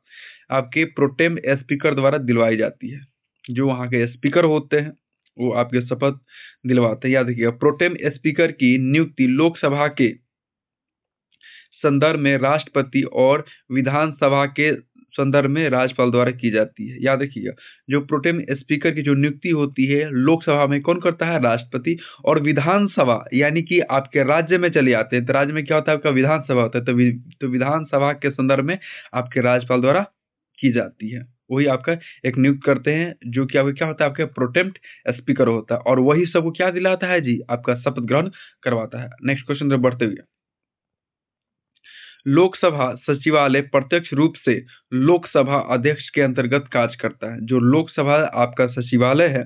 आपके प्रोटेम स्पीकर द्वारा दिलवाई जाती है। जो वहाँ के स्पीकर होते हैं वो आपके शपथ दिलवाते हैं। याद रखिएगा, प्रोटेम स्पीकर की नियुक्ति लोकसभा के संदर्भ में राष्ट्रपति और विधानसभा के संदर्भ में राज्यपाल द्वारा की जाती है। याद रखिएगा, जो प्रोटेम स्पीकर की जो नियुक्ति होती है लोकसभा में कौन करता है, राष्ट्रपति, और विधानसभा यानी कि आपके राज्य में चले आते हैं, तो राज्य में क्या होता है, आपका विधानसभा होता है, तो विधानसभा के संदर्भ में आपके राज्यपाल द्वारा की जाती है। वही आपका एक नियुक्त करते हैं, जो कि आपका क्या होता है, आपके प्रोटेम्प्ट स्पीकर होता है, और वही सबको क्या दिलाता है जी, आपका शपथ ग्रहण करवाता है। नेक्स्ट क्वेश्चन पर बढ़ते हुए, लोकसभा सचिवालय प्रत्यक्ष रूप से लोकसभा अध्यक्ष के अंतर्गत कार्य करता है। जो लोकसभा आपका सचिवालय है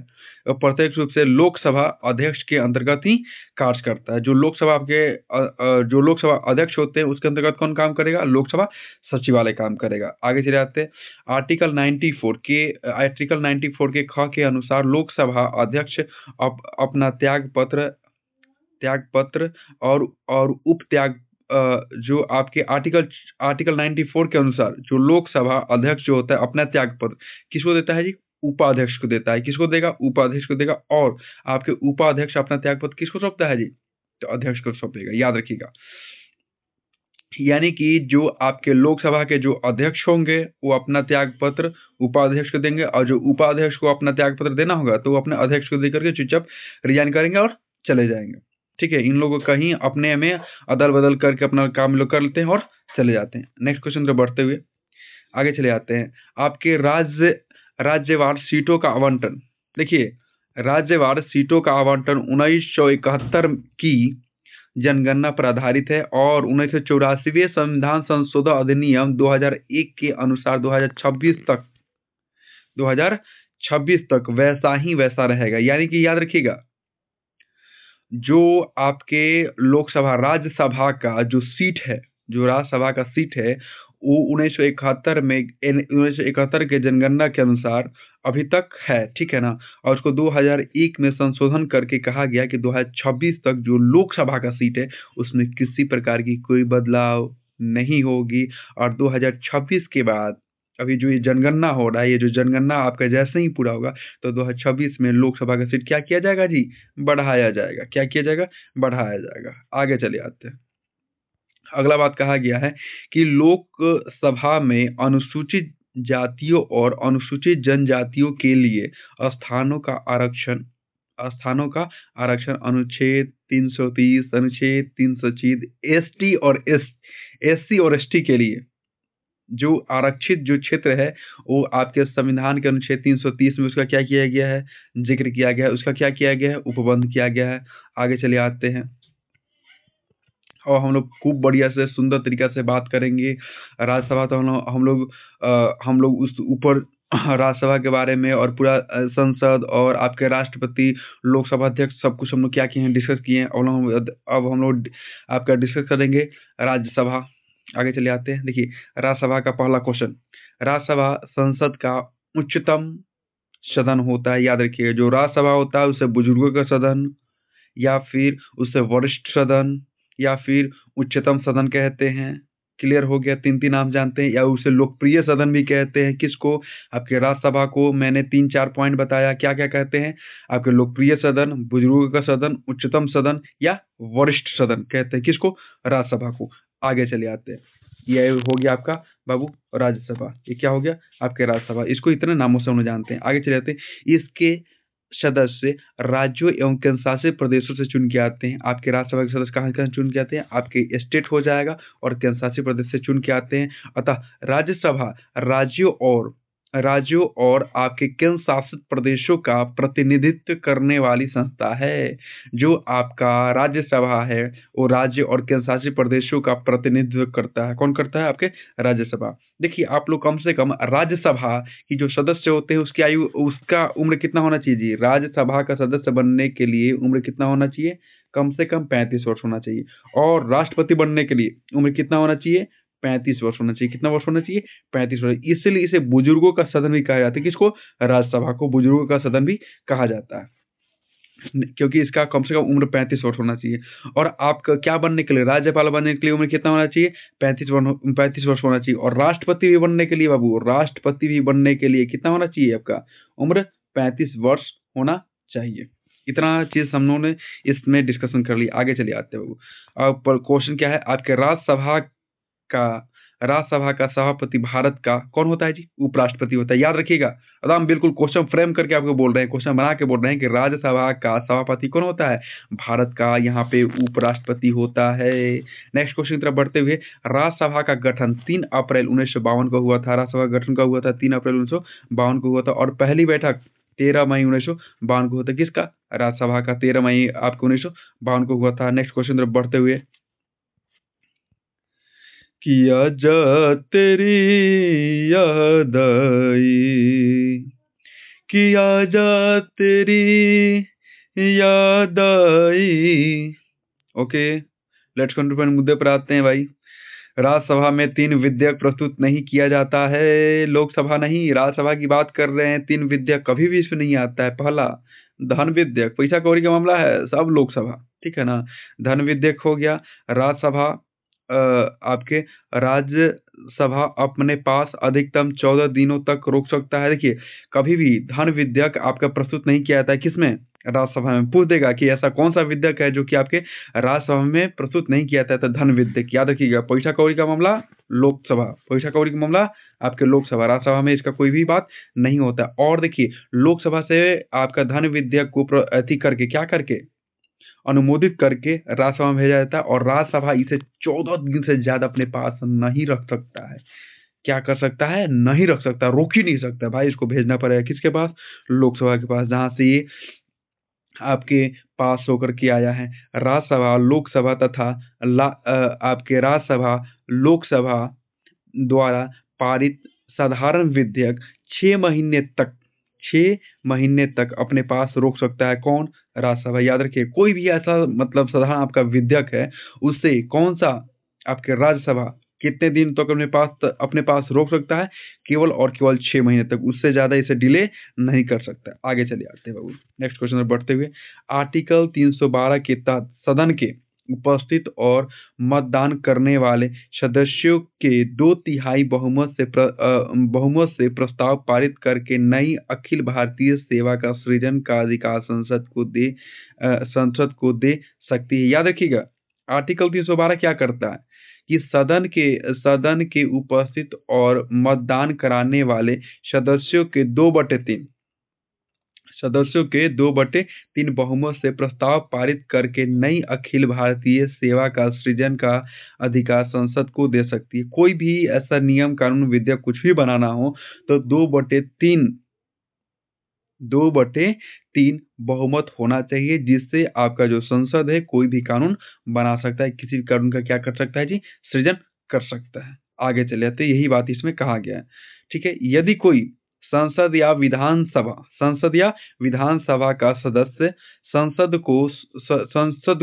वो प्रत्यक्ष रूप से लोकसभा अध्यक्ष के अंतर्गत ही कार्य करता है। जो लोकसभा आपके जो लोकसभा अध्यक्ष होते हैं उसके अंतर्गत कौन काम करेगा, लोकसभा सचिवालय काम करेगा। आगे चले जाते हैं, आर्टिकल 94 के ख के अनुसार लोकसभा अध्यक्ष अपना त्याग पत्र और उप त्याग जो आपके आर्टिकल 94 के अनुसार जो लोकसभा अध्यक्ष जो होता है अपना त्याग पत्र किसको देता है जी, उपाध्यक्ष को देता है। किसको देगा, उपाध्यक्ष को देगा। और आपके उपाध्यक्ष अपना त्याग पत्र किसको सौंपता है जी, तो अध्यक्ष को सौंपेगा। याद रखिएगा, यानी कि जो आपके लोकसभा के जो अध्यक्ष होंगे वो अपना त्याग पत्र उपाध्यक्ष को देंगे, और जो उपाध्यक्ष को अपना त्याग पत्र देना होगा तो वो अपने अध्यक्ष को देकर के चुपचाप रिजाइन करेंगे और चले जाएंगे, ठीक है। इन लोगों को कहीं अपने में अदल बदल करके अपना काम लोग कर लेते हैं और चले जाते हैं। नेक्स्ट क्वेश्चन पर बढ़ते हुए आगे चले जाते हैं, आपके राज्यवार सीटों का आवंटन। देखिए, राज्यवार सीटों का आवंटन 1971 की जनगणना पर आधारित है और 1984वें संविधान संशोधन अधिनियम 2001 के अनुसार 2026 तक वैसा ही वैसा रहेगा। यानी कि याद रखिएगा, जो आपके लोकसभा राज्यसभा का जो सीट है, जो राज्यसभा का सीट है वो 1971 के जनगणना के अनुसार अभी तक है, ठीक है ना। और उसको 2001 में संशोधन करके कहा गया कि 2026 तक जो लोकसभा का सीट है उसमें किसी प्रकार की कोई बदलाव नहीं होगी। और 2026 के बाद अभी जो ये जनगणना हो रहा है, ये जो जनगणना आपका जैसे ही पूरा होगा तो 2026 में लोकसभा का सीट क्या किया जाएगा जी, बढ़ाया जाएगा। क्या किया जाएगा, बढ़ाया जाएगा। आगे चले आते हैं, अगला बात कहा गया है कि लोकसभा में अनुसूचित जातियों और अनुसूचित जनजातियों के लिए स्थानों का आरक्षण अनुच्छेद 330, अनुच्छेद 330 एससी और एसटी के लिए जो आरक्षित जो क्षेत्र है वो आपके संविधान के अनुच्छेद 330 में उसका क्या किया गया है, जिक्र किया गया है, उसका क्या किया गया है, उपबंध किया गया है। आगे चले आते हैं और हम लोग खूब बढ़िया से सुंदर तरीका से बात करेंगे। राज्यसभा तो हम लोग उस ऊपर राज्यसभा के बारे में और पूरा संसद और आपके राष्ट्रपति, लोकसभा अध्यक्ष सब कुछ हम लोग क्या किए हैं, डिस्कस किए हैं। अब हम लोग आपका डिस्कस करेंगे राज्यसभा। आगे चले आते हैं। देखिए राज्यसभा का पहला क्वेश्चन, राज्यसभा संसद का उच्चतम सदन होता है। याद रखिएगा, जो राज्यसभा होता है उसे बुजुर्गों का सदन या फिर उसे वरिष्ठ सदन या फिर उच्चतम सदन कहते हैं। क्लियर हो गया, तीन तीन नाम जानते हैं। या उसे लोकप्रिय सदन भी कहते हैं। किसको? आपके राज्यसभा को। मैंने 3-4 पॉइंट बताया, क्या क्या कहते हैं। आपके लोकप्रिय सदन, बुजुर्गों का सदन, उच्चतम सदन या वरिष्ठ सदन कहते हैं। किसको? राज्यसभा को। आगे चले आते हैं। ये हो गया आपका बाबू राज्यसभा। ये क्या हो गया? आपके राज्यसभा। इसको इतने नामों से हम लोग जानते हैं। आगे चले जाते हैं। इसके सदस्य राज्यों एवं केंद्रशासित प्रदेशों से चुन के आते हैं। आपके राज्यसभा के सदस्य कहाँ कहाँ चुन के आते हैं? आपके स्टेट हो जाएगा और केंद्रशासित प्रदेश से चुन के आते हैं। अतः राज्यसभा राज्यों और आपके केंद्र शासित प्रदेशों का प्रतिनिधित्व करने वाली संस्था है। जो आपका राज्यसभा है वो राज्य और केंद्र शासित प्रदेशों का प्रतिनिधित्व करता है। कौन करता है? आपके राज्यसभा। देखिए आप लोग कम से कम राज्यसभा की जो सदस्य होते हैं उसकी आयु, उसका उम्र कितना होना चाहिए जी? राज्यसभा का सदस्य बनने के लिए उम्र कितना होना चाहिए? कम से कम 35 वर्ष होना चाहिए। और राष्ट्रपति बनने के लिए उम्र कितना होना चाहिए? 35 वर्ष होना चाहिए। कितना वर्ष होना चाहिए? 35 वर्ष। इसलिए इसे बुजुर्गों का सदन भी कहा जाता है। किसको? राज्यसभा को बुजुर्गों का सदन भी कहा जाता है, क्योंकि इसका कम से कम उम्र 35 वर्ष होना चाहिए। और आपका क्या बनने के लिए, राज्यपाल बनने के लिए उम्र कितना होना चाहिए? 35 वर्ष होना चाहिए। और राष्ट्रपति भी बनने के लिए बाबू, राष्ट्रपति भी बनने के लिए कितना होना चाहिए? आपका उम्र 35 वर्ष होना चाहिए। इतना चीज हम लोगों ने इसमें डिस्कशन कर लिया। आगे चलिए आते हैं बाबू। अब क्वेश्चन क्या है? आपके राज्यसभा का सभापति भारत का कौन होता है जी? उपराष्ट्रपति होता है। याद रखिएगा, अब हम बिल्कुल क्वेश्चन फ्रेम करके आपको बोल रहे हैं, क्वेश्चन बना के बोल रहे हैं कि राज्यसभा का सभापति कौन होता है? भारत का। यहाँ पे उपराष्ट्रपति होता है। नेक्स्ट क्वेश्चन की तरफ बढ़ते हुए, राज्यसभा का गठन 3 अप्रैल 1952 को हुआ था। राज्यसभा का गठन का हुआ था 3 अप्रैल 1952 को हुआ था। और पहली बैठक 13 मई 1952 को हुआ था। किसका? राज्यसभा का। 13 मई आपको 1952 को हुआ था। नेक्स्ट क्वेश्चन तरफ बढ़ते हुए, किया जा तेरी याद आई, किया जा तेरी याद आई। Okay, let's continue. मुद्दे पर आते हैं भाई। राज्यसभा में 3 विधेयक प्रस्तुत नहीं किया जाता है। लोकसभा नहीं, राज्यसभा की बात कर रहे हैं। 3 विधेयक कभी भी इसमें नहीं आता है। पहला धन विधेयक, पैसा कौड़ी का मामला है, सब लोकसभा। ठीक है ना। धन विधेयक हो गया। राज्यसभा आपके राज्यसभा अपने पास अधिकतम 14 दिनों तक रोक सकता है। देखिए कभी भी धन विधेयक आपका प्रस्तुत नहीं किया जाता है। किसमें? राज्यसभा में। पूछ देगा कि ऐसा कौन सा विधेयक है जो कि आपके राज्यसभा में प्रस्तुत नहीं किया जाता है, तो धन विधेयक। याद रखिएगा, पैसा कौड़ी का मामला लोकसभा, पैसा कौड़ी का मामला आपके लोकसभा, राज्यसभा में इसका कोई भी बात नहीं होता। और देखिए लोकसभा से आपका धन विधेयक को अति करके, क्या करके, अनुमोदित करके राज्यसभा में भेजा जाता है। और राज्यसभा इसे 14 दिन से ज्यादा अपने पास नहीं रख सकता है। क्या कर सकता है? नहीं रख सकता, रोक ही नहीं सकता भाई। इसको भेजना पड़ेगा किसके पास? लोकसभा के पास, जहां से ये आपके पास होकर के आया है। राज्यसभा, लोकसभा तथा आपके राज्यसभा, लोकसभा द्वारा पारित साधारण विधेयक 6 महीने तक 6 महीने तक अपने पास रोक सकता है। कौन? राज्यसभा। याद रखिए, कोई भी ऐसा मतलब साधारण आपका विधेयक है, उससे कौन सा आपके राज्यसभा कितने दिन तक अपने पास रोक सकता है? केवल और केवल 6 महीने तक, उससे ज्यादा इसे डिले नहीं कर सकता। आगे चले आते हैं बाबू, नेक्स्ट क्वेश्चन में बढ़ते हुए, आर्टिकल 312 के तहत सदन के उपस्थित और मतदान करने वाले सदस्यों के 2/3 बहुमत से प्रस्ताव पारित करके नई अखिल भारतीय सेवा का सृजन का अधिकार संसद को दे सकती है। याद रखिएगा, आर्टिकल 312 क्या करता है कि सदन के उपस्थित और मतदान कराने वाले सदस्यों के 2/3 बहुमत से प्रस्ताव पारित करके नई अखिल भारतीय सेवा का सृजन का अधिकार संसद को दे सकती है। कोई भी ऐसा नियम, कानून, विधेयक कुछ भी बनाना हो तो 2/3 बहुमत होना चाहिए, जिससे आपका जो संसद है कोई भी कानून बना सकता है, किसी भी कानून का क्या कर सकता है जी? सृजन कर सकता है। आगे चले जाते, यही बात इसमें कहा गया है। ठीक है, यदि कोई संसद या विधानसभा का सदस्य संसद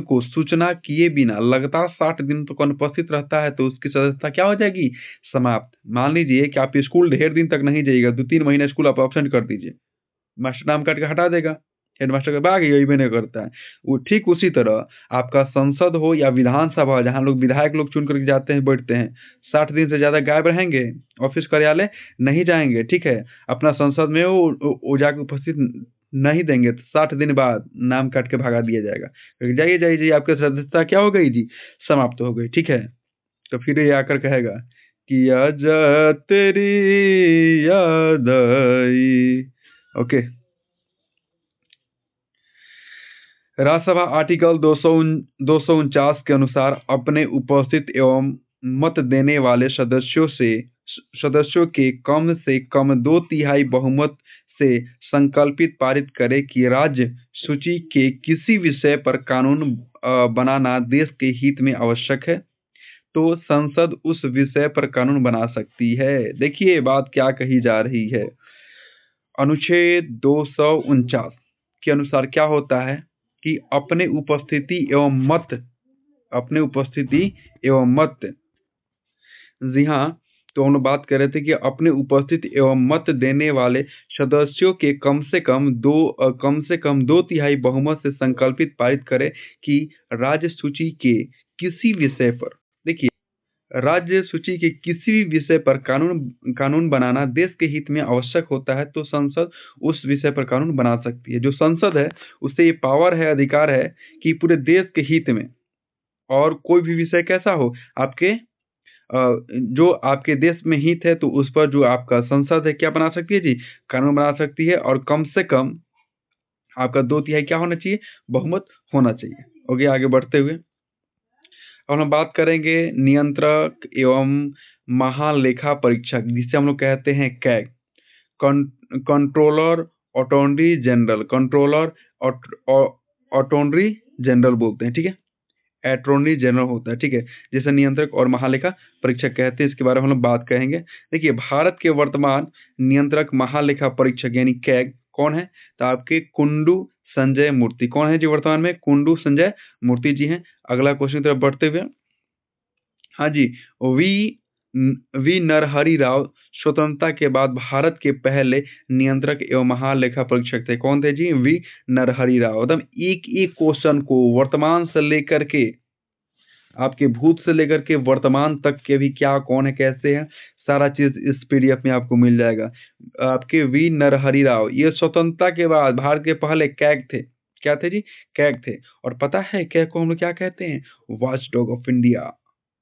को सूचना किए बिना लगातार 60 दिन तक अनुपस्थित रहता है तो उसकी सदस्यता क्या हो जाएगी? समाप्त। मान लीजिए कि आप स्कूल ढेर दिन तक नहीं जाइएगा, 2-3 महीने स्कूल आप एब्सेंट कर दीजिए, मास्टर नाम काट के हटा देगा, हेडमास्टर का भाग यही भी नहीं करता है। वो ठीक उसी तरह आपका संसद हो या विधानसभा हो, जहाँ लोग विधायक लोग चुन करके जाते हैं, बैठते हैं, 60 दिन से ज़्यादा गायब रहेंगे, ऑफिस कार्यालय नहीं जाएंगे, ठीक है, अपना संसद में वो जाके उपस्थित नहीं देंगे तो 60 दिन बाद नाम काट के भगा दिया जाएगा, जाइए जाइए जी, आपकी सदस्यता क्या हो गई जी? समाप्त हो गई, ठीक है। तो फिर ये आकर कहेगा कि आजा तेरी याद आई। ओके, राज्यसभा आर्टिकल 249 के अनुसार अपने उपस्थित एवं मत देने वाले सदस्यों के कम से कम 2/3 बहुमत से संकल्पित पारित करे कि राज्य सूची के किसी विषय पर कानून बनाना देश के हित में आवश्यक है, तो संसद उस विषय पर कानून बना सकती है। देखिए बात क्या कही जा रही है। अनुच्छेद 249 के अनुसार क्या होता है कि अपने उपस्थिति एवं मत, जी हाँ, तो हम लोग बात कर रहे थे कि अपने उपस्थिति एवं मत देने वाले सदस्यों के कम से कम 2/3 बहुमत से संकल्पित पारित करे कि राज्य सूची के किसी विषय पर, देखिए, राज्य सूची के किसी भी विषय पर कानून बनाना देश के हित में आवश्यक होता है तो संसद उस विषय पर कानून बना सकती है। जो संसद है उससे ये पावर है, अधिकार है कि पूरे देश के हित में और कोई भी विषय कैसा हो आपके जो आपके देश में हित है तो उस पर जो आपका संसद है क्या बना सकती है जी? कानून बना सकती है, और कम से कम आपका 2/3 क्या होना चाहिए? बहुमत होना चाहिए। ओके, आगे बढ़ते हुए अब हम बात करेंगे नियंत्रक एवं महालेखा परीक्षक, जिसे हम लोग कहते हैं कैग, कंट्रोलर अटॉर्नी जनरल बोलते हैं, ठीक है, अटॉर्नी जनरल होता है, ठीक है, जैसे नियंत्रक और महालेखा परीक्षक कहते हैं। इसके बारे में हम लोग बात करेंगे। देखिए, भारत के वर्तमान नियंत्रक महालेखा परीक्षक यानी कैग कौन है? तो आपके कुंडू संजय मूर्ति। कौन है जी वर्तमान में? कुंडू संजय मूर्ति जी हैं। अगला क्वेश्चन की तरफ बढ़ते हुए, हाँ जी, वी नरहरि राव स्वतंत्रता के बाद भारत के पहले नियंत्रक एवं महालेखा परीक्षक थे। कौन थे जी? वी नरहरि राव। एकदम एक एक क्वेश्चन को वर्तमान से लेकर के आपके भूत से लेकर के वर्तमान तक के भी क्या, कौन है, कैसे है, सारा चीज इस पीडीएफ में आपको मिल जाएगा। आपके वी नरहरि राव ये स्वतंत्रता के बाद भारत के पहले कैग थे। क्या थे जी? कैग थे। और पता है कैग को हम लोग क्या कहते हैं? Watch dog of India.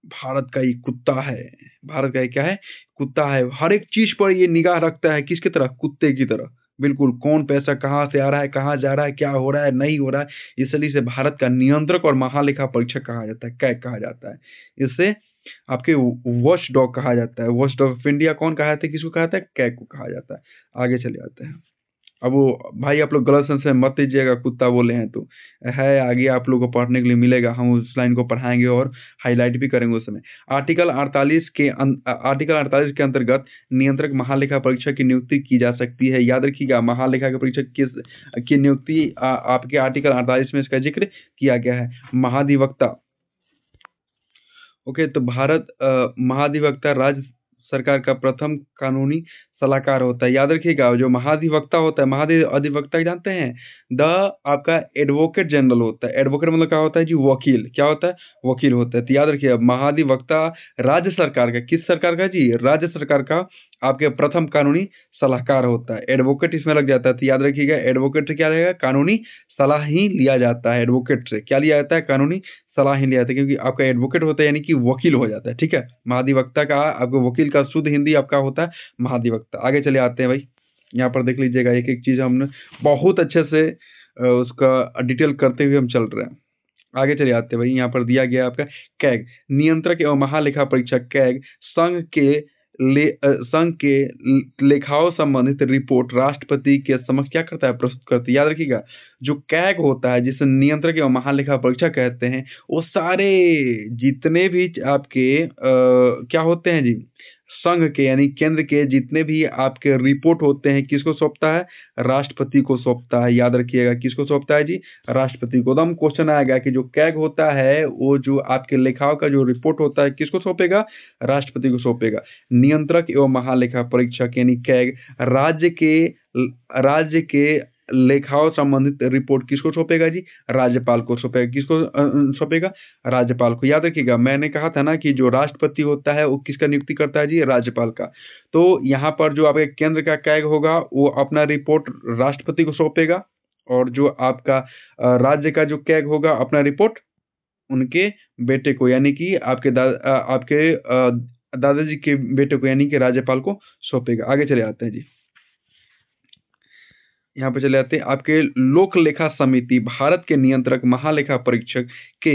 Bharat का ये कुत्ता है। भारत का ये क्या है? कुत्ता है। हर एक चीज पर ये निगाह रखता है, किसकी तरह? कुत्ते की तरह। बिल्कुल, कौन पैसा कहाँ से आ रहा है, कहाँ जा रहा है, क्या हो रहा है, नहीं हो रहा है, इसलिए इसे भारत का नियंत्रक और महालेखा परीक्षक कहा जाता है, कैग कहा जाता है। इससे आपके वॉच डॉग कहा जाता है। वॉच डॉग ऑफ इंडिया कौन कहा जाता है? किसको कहा जाता है? कैग को कहा जाता है। आगे चले जाते हैं। अब वो भाई आप लोग गलत सेंस में मत लीजिएगा, कुत्ता बोले हैं तो है, आगे आप लोगों को पढ़ने के लिए मिलेगा, हम उस लाइन को पढ़ाएंगे और हाईलाइट भी करेंगे उस समय। आर्टिकल 48 के अंतर्गत नियंत्रक महालेखा परीक्षक की नियुक्ति की जा सकती है। याद रखिएगा, महालेखा के परीक्षक की नियुक्ति आपके आर्टिकल 48 में इसका जिक्र किया गया है। महाधिवक्ता, ओके, तो भारत महाधिवक्ता राज्य सरकार का प्रथम कानूनी सलाहकार होता है। याद रखिएगा, जो महाधिवक्ता होता है, महाधिवक्ता जानते हैं? द आपका एडवोकेट जनरल होता है। एडवोकेट मतलब क्या होता है जी? वकील। क्या होता है? वकील होता है। तो याद रखिए, महाधिवक्ता राज्य सरकार का, किस सरकार का जी? राज्य सरकार का आपके प्रथम कानूनी सलाहकार होता है। एडवोकेट इसमें लग जाता है, तो याद रखिएगा एडवोकेट से क्या रहेगा? कानूनी सलाह ही लिया जाता है। एडवोकेट से क्या लिया जाता है? कानूनी सलाह ही लिया जाता है, क्योंकि आपका एडवोकेट होता है यानी कि वकील हो जाता है, ठीक है। महाधिवक्ता का आपको वकील का शुद्ध हिंदी आपका होता है महाधिवक्ता। आगे चले आते हैं भाई, यहाँ पर देख लीजिएगा, एक एक चीज हमने बहुत अच्छे से उसका डिटेल करते हुए हम चल रहे हैं। आगे चले आते हैं भाई, यहाँ पर दिया गया आपका कैग, नियंत्रक एवं महालेखा परीक्षक कैग संघ के लेखाओं संबंधित रिपोर्ट राष्ट्रपति के समक्ष क्या करता है? प्रस्तुत करती है। याद रखिएगा, जो कैग होता है जिसे नियंत्रक एवं महालेखा परीक्षक कहते हैं, वो सारे जितने भी आपके क्या होते हैं जी? संघ के यानी केंद्र के जितने भी आपके रिपोर्ट होते हैं किसको सौंपता है? राष्ट्रपति को सौंपता है। याद रखिएगा, किसको सौंपता है जी? राष्ट्रपति को। एकदम क्वेश्चन आएगा कि जो कैग होता है वो जो आपके लेखाओं का जो रिपोर्ट होता है किसको सौंपेगा? राष्ट्रपति को सौंपेगा। नियंत्रक एवं महालेखा परीक्षक यानी कैग राज्य के लेखाओं संबंधित रिपोर्ट किसको सौंपेगा जी? राज्यपाल को सौंपेगा। किसको सौंपेगा? राज्यपाल को। याद रखिएगा, मैंने कहा था ना कि जो राष्ट्रपति होता है वो किसका नियुक्ति करता है जी? राज्यपाल का। तो यहाँ पर जो आपके केंद्र का कैग होगा वो अपना रिपोर्ट राष्ट्रपति को सौंपेगा, और जो आपका राज्य का जो कैग होगा अपना रिपोर्ट उनके बेटे को यानी कि आपके दादाजी के बेटे को यानी कि राज्यपाल को सौंपेगा। आगे चले आते हैं जी, यहाँ पे चले आते हैं आपके लोक लेखा समिति भारत के नियंत्रक महालेखा परीक्षक के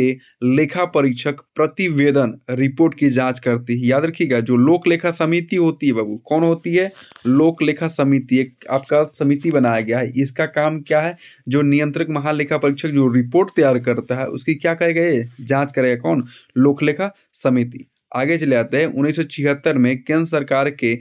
लेखा परीक्षक प्रतिवेदन रिपोर्ट की जांच करती है। याद रखिएगा, जो लोक लेखा समिति होती है बाबू, कौन होती है? लोक लेखा समिति। एक आपका समिति बनाया गया है, इसका काम क्या है? जो नियंत्रक महालेखा परीक्षक जो रिपोर्ट तैयार करता है उसकी क्या करेगा? ये जांच करेगा। कौन? लोक लेखा समिति। आगे चले आते हैं 1976 में केंद्र सरकार के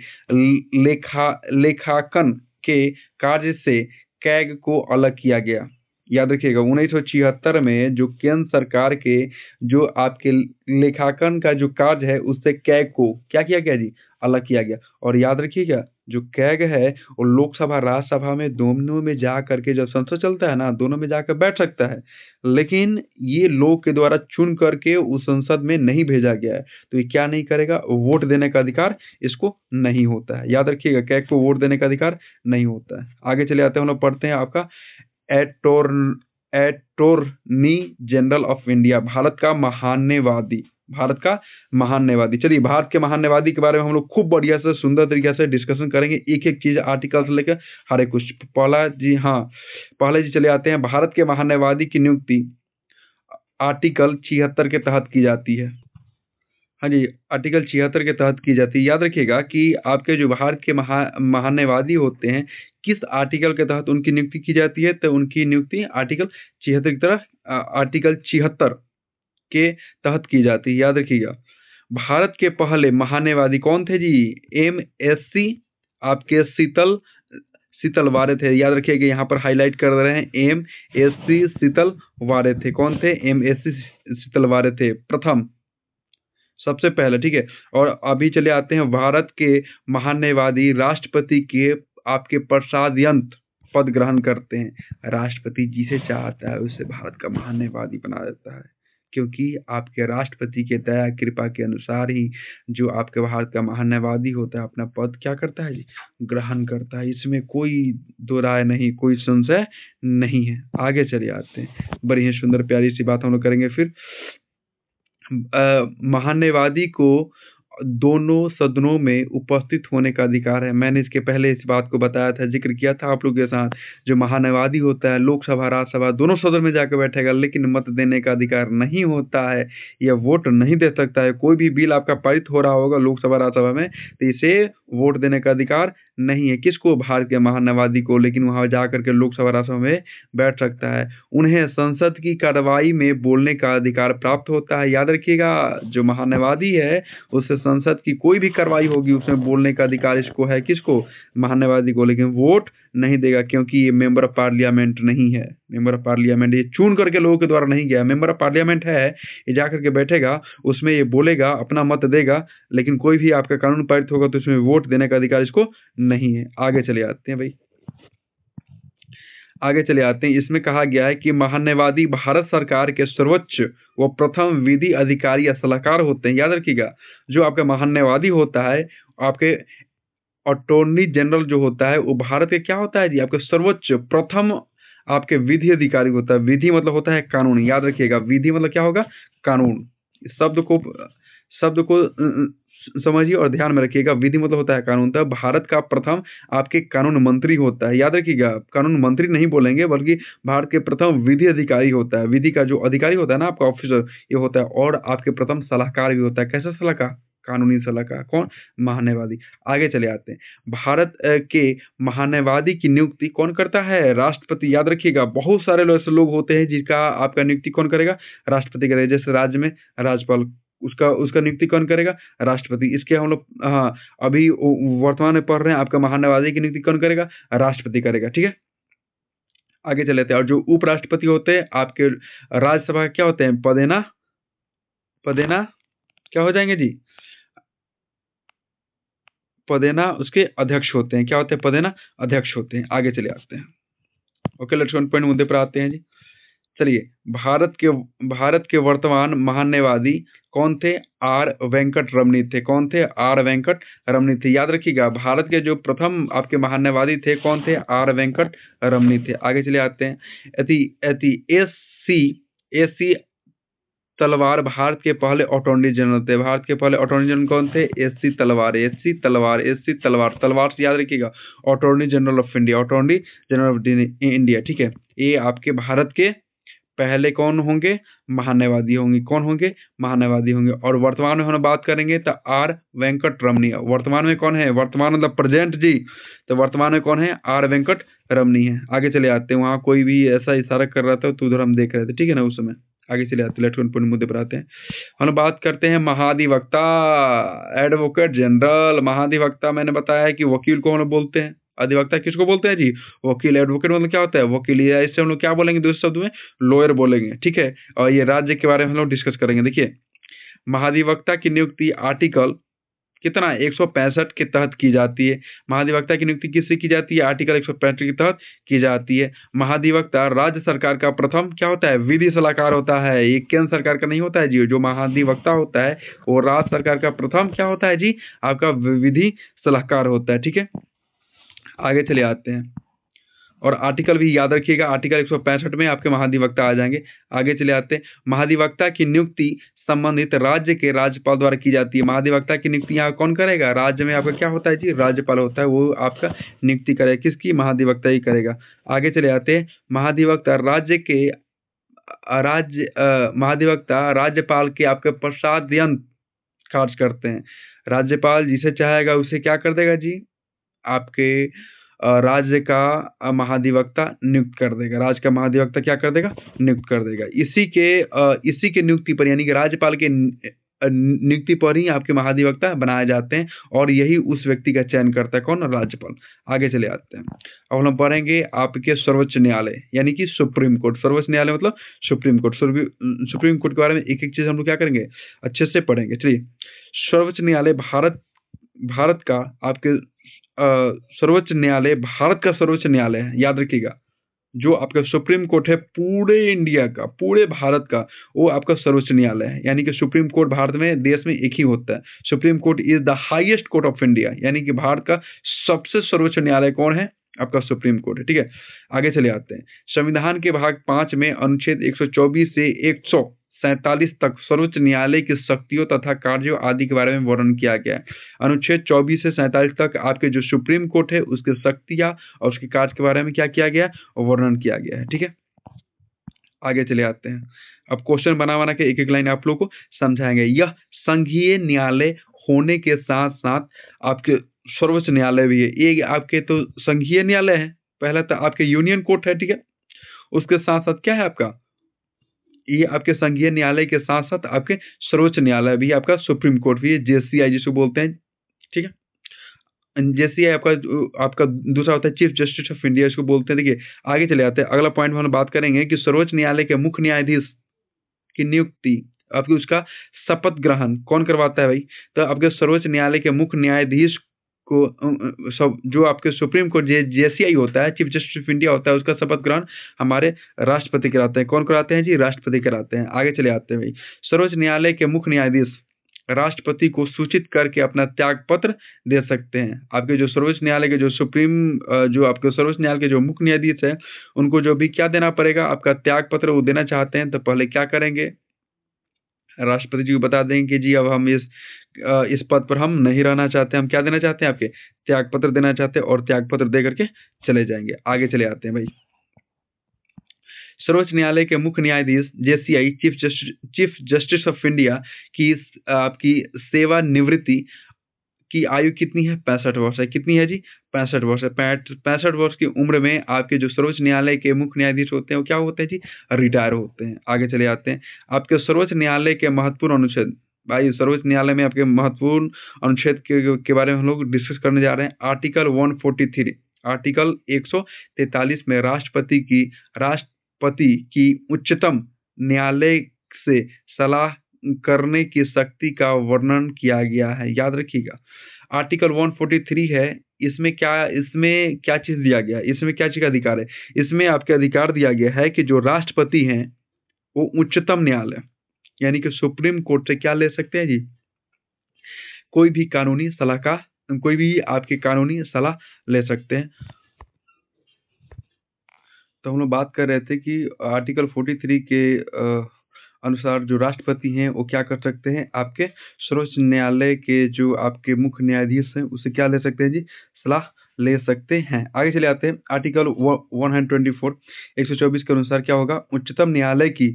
लेखांकन के कार्य से कैग को अलग किया गया। याद रखिएगा, 1976 में जो केंद्र सरकार के जो आपके लेखांकन का जो कार्य है उससे कैग को क्या किया गया जी? अलग किया गया। और याद रखिएगा, जो कैग है वो लोकसभा राज्यसभा में दोनों में जा करके जब संसद चलता है ना, दोनों में जाकर बैठ सकता है, लेकिन ये लोग के द्वारा चुन करके उस संसद में नहीं भेजा गया है, तो ये क्या नहीं करेगा? वोट देने का अधिकार इसको नहीं होता है। याद रखिएगा, कैग को वोट देने का अधिकार नहीं होता है। आगे चले आते हैं, हम लोग पढ़ते हैं आपका attorney general of India, Bharat का महान्यवादी। चलिए, भारत के महान्यवादी के बारे में हम लोग खूब बढ़िया से सुंदर तरीके से डिस्कशन करेंगे, एक एक चीज आर्टिकल से लेकर हर एक कुछ। पहले जी चले आते हैं, भारत के महान्यवादी की नियुक्ति आर्टिकल 76 के तहत की जाती है। हाँ जी, आर्टिकल 76 के तहत की जाती है। याद रखिएगा कि आपके जो भारत के महान्यवादी होते हैं किस आर्टिकल के तहत उनकी नियुक्ति की जाती है? तो उनकी नियुक्ति आर्टिकल 76 की तरह आर्टिकल 76 के तहत की जाती है। याद रखिएगा, भारत के पहले महान्यवादी कौन थे जी? MSc आपके शीतल वारे थे। याद रखिएगा, यहाँ पर हाईलाइट कर रहे हैं, MSc शीतल वारे थे। कौन थे? MSc शीतल वारे थे प्रथम, सबसे पहले। ठीक है, और अभी चले आते हैं, भारत के महान्यवादी राष्ट्रपति के आपके प्रसाद पद ग्रहण करते हैं। राष्ट्रपति जिसे चाहता है उसे भारत का महान्यवादी बना देता है, क्योंकि आपके राष्ट्रपति के दया कृपा के अनुसार ही जो आपके भारत का महान्यवादी होता है अपना पद क्या करता है जी? ग्रहण करता है। इसमें कोई दो राय नहीं, कोई संशय नहीं है। आगे चले आते हैं, बड़ी ही सुंदर प्यारी सी बात हम लोग करेंगे। फिर महान्यवादी को दोनों सदनों में उपस्थित होने का अधिकार है। मैंने इसके पहले इस बात को बताया था, जिक्र किया था आप लोग के साथ। जो महान्यवादी होता है लोकसभा राज्यसभा दोनों सदन में जाकर बैठेगा, लेकिन मत देने का अधिकार नहीं होता है, या वोट नहीं दे सकता है। कोई भी बिल आपका पारित हो रहा होगा लोकसभा राज्यसभा में तो इसे वोट देने का अधिकार नहीं है। किसको? भारत के महान्यवादी को, लेकिन वहां जाकर के लोकसभा राज्यसभा में बैठ सकता है। उन्हें संसद की कार्रवाई में बोलने का अधिकार प्राप्त होता है। याद रखिएगा, जो महान्यवादी है उससे संसद की कोई भी कार्रवाई होगी उसमें बोलने का अधिकार इसको है। किसको? महान्यवादी को, लेकिन वोट नहीं देगा, क्योंकि ये मेंबर ऑफ पार्लियामेंट नहीं है। मेंबर ऑफ पार्लियामेंट ये चुन करके लोगों के द्वारा नहीं गया, मेंबर ऑफ पार्लियामेंट है, ये जाकर के बैठेगा, उसमें ये बोलेगा, अपना मत देगा, लेकिन कोई भी आपका कानून पारित होगा तो उसमें वोट देने का अधिकार इसको नहीं है। आगे चले आते हैं भाई, आगे चले आते हैं। इसमें कहा गया है कि महान्यवादी भारत सरकार के सर्वोच्च व प्रथम विधि अधिकारी या सलाहकार होते हैं। याद रखिएगा, जो आपका महान्यवादी होता है, आपके अटॉर्नी जनरल जो होता है वो भारत के क्या होता है जी? आपके सर्वोच्च प्रथम आपके विधि अधिकारी होता है। विधि मतलब होता है कानून। याद रखिएगा, विधि मतलब क्या होगा? कानून। शब्द को समझिए और ध्यान में रखिएगा। विधि मतलब होता है कानून। तब भारत का प्रथम आपके कानून मंत्री होता है। याद रखिएगा, कानून मंत्री नहीं बोलेंगे, बल्कि भारत के प्रथम विधि अधिकारी होता है। विधि का जो अधिकारी होता है ना आपका ऑफिसर, ये होता है। और आपके प्रथम सलाहकार भी होता है। कैसा सलाहकार? कानूनी सलाहकार। कौन? महान्यवादी। आगे चले आते हैं, भारत के महान्यवादी की नियुक्ति कौन करता है? राष्ट्रपति। याद रखिएगा, बहुत सारे ऐसे लोग होते हैं जिनका आपका नियुक्ति कौन करेगा? राष्ट्रपति करेगा। जैसे राज्य में राज्यपाल उसका उसका नियुक्ति कौन करेगा? राष्ट्रपति। इसके हम लोग हाँ, अभी वर्तमान में पढ़ रहे हैं, आपका महान्यायवादी की नियुक्ति कौन करेगा? राष्ट्रपति करेगा, ठीक है। आगे चले जाते हैं। और जो उपराष्ट्रपति होते हैं आपके राज्यसभा क्या होते हैं? पदेना क्या हो जाएंगे जी? पदेना उसके अध्यक्ष होते हैं। क्या होते हैं? पदेना अध्यक्ष होते हैं। आगे चले आते हैं। ओके, लेट्स वन पॉइंट मुद्दे पर आते हैं जी। चलिए, भारत के वर्तमान महान्यायवादी कौन थे? आर वेंकट रमनी थे। कौन थे? आर वेंकट रमनी थे। याद रखिएगा, भारत के जो प्रथम आपके महान्यायवादी थे कौन थे? आर वेंकट रमनी थे। आगे चले आते हैं। एस सी तलवार भारत के पहले अटॉर्नी जनरल थे। भारत के पहले अटॉर्नी जनरल कौन थे? एस सी तलवार। तलवार से याद रखिएगा, attorney general of India, attorney general of India, ठीक है। ये आपके भारत के पहले कौन होंगे? महान्यायवादी होंगे। कौन होंगे? महान्यायवादी होंगे। और वर्तमान में हम बात करेंगे तो आर वेंकट रमनी। वर्तमान में कौन है? वर्तमान मतलब प्रेजेंट जी, तो वर्तमान में कौन है? आर वेंकट रमनी है। आगे चले आते हैं। वहाँ कोई भी ऐसा इशारा कर रहा था तो उधर हम देख रहे थे, ठीक है ना, उस समय। आगे चले आते हैं, लेट्स वन मुद्दे पर आते हैं। हम बात करते हैं महाधिवक्ता, एडवोकेट जनरल। महाधिवक्ता मैंने बताया है कि वकील को हम लोग बोलते हैं। अधिवक्ता किसको बोलते हैं जी? वकील। एडवोकेट मतलब क्या होता है? वकील। या इससे हम लोग क्या बोलेंगे दूसरे शब्द में? लॉयर बोलेंगे, ठीक है। और ये राज्य के बारे में हम लोग डिस्कस करेंगे। देखिए, महाधिवक्ता की नियुक्ति आर्टिकल कितना 165 के तहत की जाती है। महाधिवक्ता की नियुक्ति किससे की जाती है? आर्टिकल 165 के तहत की जाती है। महाधिवक्ता राज्य सरकार का प्रथम क्या होता है? विधि सलाहकार होता है। ये केंद्र सरकार का नहीं होता है जी। जो महाधिवक्ता होता है वो राज्य सरकार का प्रथम क्या होता है जी? आपका विधि सलाहकार होता है, ठीक है। आगे चले आते हैं। और आर्टिकल भी याद रखिएगा, आर्टिकल 165 में आपके महाधिवक्ता आ जाएंगे। आगे चले आते हैं। महाधिवक्ता की नियुक्ति संबंधित राज्य के राज्यपाल द्वारा की जाती है। महाधिवक्ता की नियुक्ति यहाँ कौन करेगा? राज्य में आपका क्या होता है जी? राज्यपाल होता है, वो आपका नियुक्ति करेगा। किसकी? महाधिवक्ता ही करेगा। आगे चले आते हैं। महाधिवक्ता महाधिवक्ता राज्यपाल के आपके पश्चाद्यंत कार्य करते हैं। राज्यपाल जिसे चाहेगा उसे क्या कर देगा जी? आपके राज्य का महाधिवक्ता नियुक्त कर देगा। राज्य का महाधिवक्ता क्या कर देगा? नियुक्त कर देगा। इसी के नियुक्ति पर, यानी कि राज्यपाल के नियुक्ति पर ही आपके महाधिवक्ता बनाए जाते हैं और यही उस व्यक्ति का चयन करता है। कौन? राज्यपाल। आगे चले आते हैं। अब हम पढ़ेंगे आपके सर्वोच्च न्यायालय, यानी कि सुप्रीम कोर्ट। सर्वोच्च न्यायालय मतलब सुप्रीम कोर्ट। सुप्रीम कोर्ट के बारे में एक एक चीज हम लोग क्या करेंगे? अच्छे से पढ़ेंगे। चलिए, सर्वोच्च न्यायालय भारत का आपके सर्वोच्च न्यायालय भारत का सर्वोच्च न्यायालय है। याद रखिएगा, जो आपका सुप्रीम कोर्ट है पूरे इंडिया का, पूरे भारत का, वो आपका सर्वोच्च न्यायालय है। यानी कि सुप्रीम कोर्ट भारत में, देश में एक ही होता है। Supreme court is the highest court of India, यानी कि भारत का सबसे सर्वोच्च न्यायालय कौन है? आपका सुप्रीम कोर्ट है, ठीक है। आगे चले आते हैं। संविधान के भाग 5 में अनुच्छेद 124 से 147 तक सर्वोच्च न्यायालय की शक्तियों तथा कार्यों आदि के बारे में वर्णन किया गया है। अनुच्छेद 24 से 47 तक आपके जो सुप्रीम कोर्ट है उसकी शक्तियां और उसके कार्य के बारे में क्या किया गया? वर्णन किया गया है, ठीक है। आगे चले आते हैं। अब क्वेश्चन बना के एक एक लाइन आप लोग को समझाएंगे। यह संघीय न्यायालय होने के साथ साथ आपके सर्वोच्च न्यायालय भी है। ये आपके तो संघीय न्यायालय है, पहला तो आपके यूनियन कोर्ट है, ठीक है। उसके साथ साथ क्या है आपका? ये आपके संघीय न्यायालय के साथ साथ आपके सर्वोच्च न्यायालय भी, आपका सुप्रीम कोर्ट भी है, जेसीआई जिसको बोलते हैं, ठीक है। जेसीआई आपका दूसरा होता है चीफ जस्टिस ऑफ इंडिया, इसको बोलते हैं। देखिए, आगे चले आते हैं। अगला पॉइंट में हम बात करेंगे कि सर्वोच्च न्यायालय के मुख्य न्यायाधीश की नियुक्ति, आपकी उसका शपथ ग्रहण कौन करवाता है भाई? तो आपके सर्वोच्च न्यायालय के मुख्य न्यायाधीश को सब जो आपके सुप्रीम कोर्ट जेसीआई होता है, चीफ जस्टिस ऑफ इंडिया होता है, उसका शपथ ग्रहण हमारे राष्ट्रपति कराते हैं। कौन कराते हैं जी? राष्ट्रपति कराते हैं। आगे चले आते हैं भाई। सर्वोच्च न्यायालय के मुख्य न्यायाधीश राष्ट्रपति को सूचित करके अपना त्याग पत्र दे सकते हैं। आपके जो सर्वोच्च न्यायालय के जो आपके सर्वोच्च न्यायालय के जो मुख्य न्यायाधीश है, उनको जो भी क्या देना पड़ेगा? आपका त्याग पत्र वो देना चाहते हैं तो पहले क्या करेंगे? राष्ट्रपति जी को बता देंगे कि जी अब हम इस पद पर हम नहीं रहना चाहते, हम क्या देना चाहते हैं? आपके त्याग पत्र देना चाहते हैं, और त्याग पत्र दे करके चले जाएंगे। आगे चले आते हैं भाई। सर्वोच्च न्यायालय के मुख्य न्यायाधीश JCI chief justice of India की आपकी सेवानिवृत्ति की आयु कितनी है? 65 वर्ष है। कितनी है जी? 65 वर्ष है। 65 वर्ष की उम्र में आपके जो सर्वोच्च न्यायालय के मुख्य न्यायाधीश होते हैं वो क्या होते हैं जी? रिटायर होते हैं। आगे चले आते हैं। आपके सर्वोच्च न्यायालय के महत्वपूर्ण अनुच्छेद भाई सर्वोच्च न्यायालय में आपके महत्वपूर्ण अनुच्छेद के बारे में हम लोग डिस्कस करने जा रहे हैं। आर्टिकल 143, आर्टिकल 143 में राष्ट्रपति की उच्चतम न्यायालय से सलाह करने की शक्ति का वर्णन किया गया है, याद रखिएगा। आर्टिकल 143 है, इसमें क्या चीज दिया गया है, इसमें क्या चीज का अधिकार है, इसमें आपके अधिकार दिया गया है कि जो राष्ट्रपति हैं वो उच्चतम न्यायालय यानी कि सुप्रीम कोर्ट से क्या ले सकते हैं जी, कोई भी आपकी कानूनी सलाह ले सकते हैं। तो हम लोग बात कर रहे थे कि आर्टिकल 43 के अनुसार जो राष्ट्रपति हैं वो क्या कर सकते हैं, आपके सर्वोच्च न्यायालय के जो आपके मुख्य न्यायाधीश हैं उससे क्या ले सकते हैं जी, सलाह ले सकते हैं। आगे चले आते हैं। आर्टिकल 124 124 के अनुसार क्या होगा, उच्चतम न्यायालय की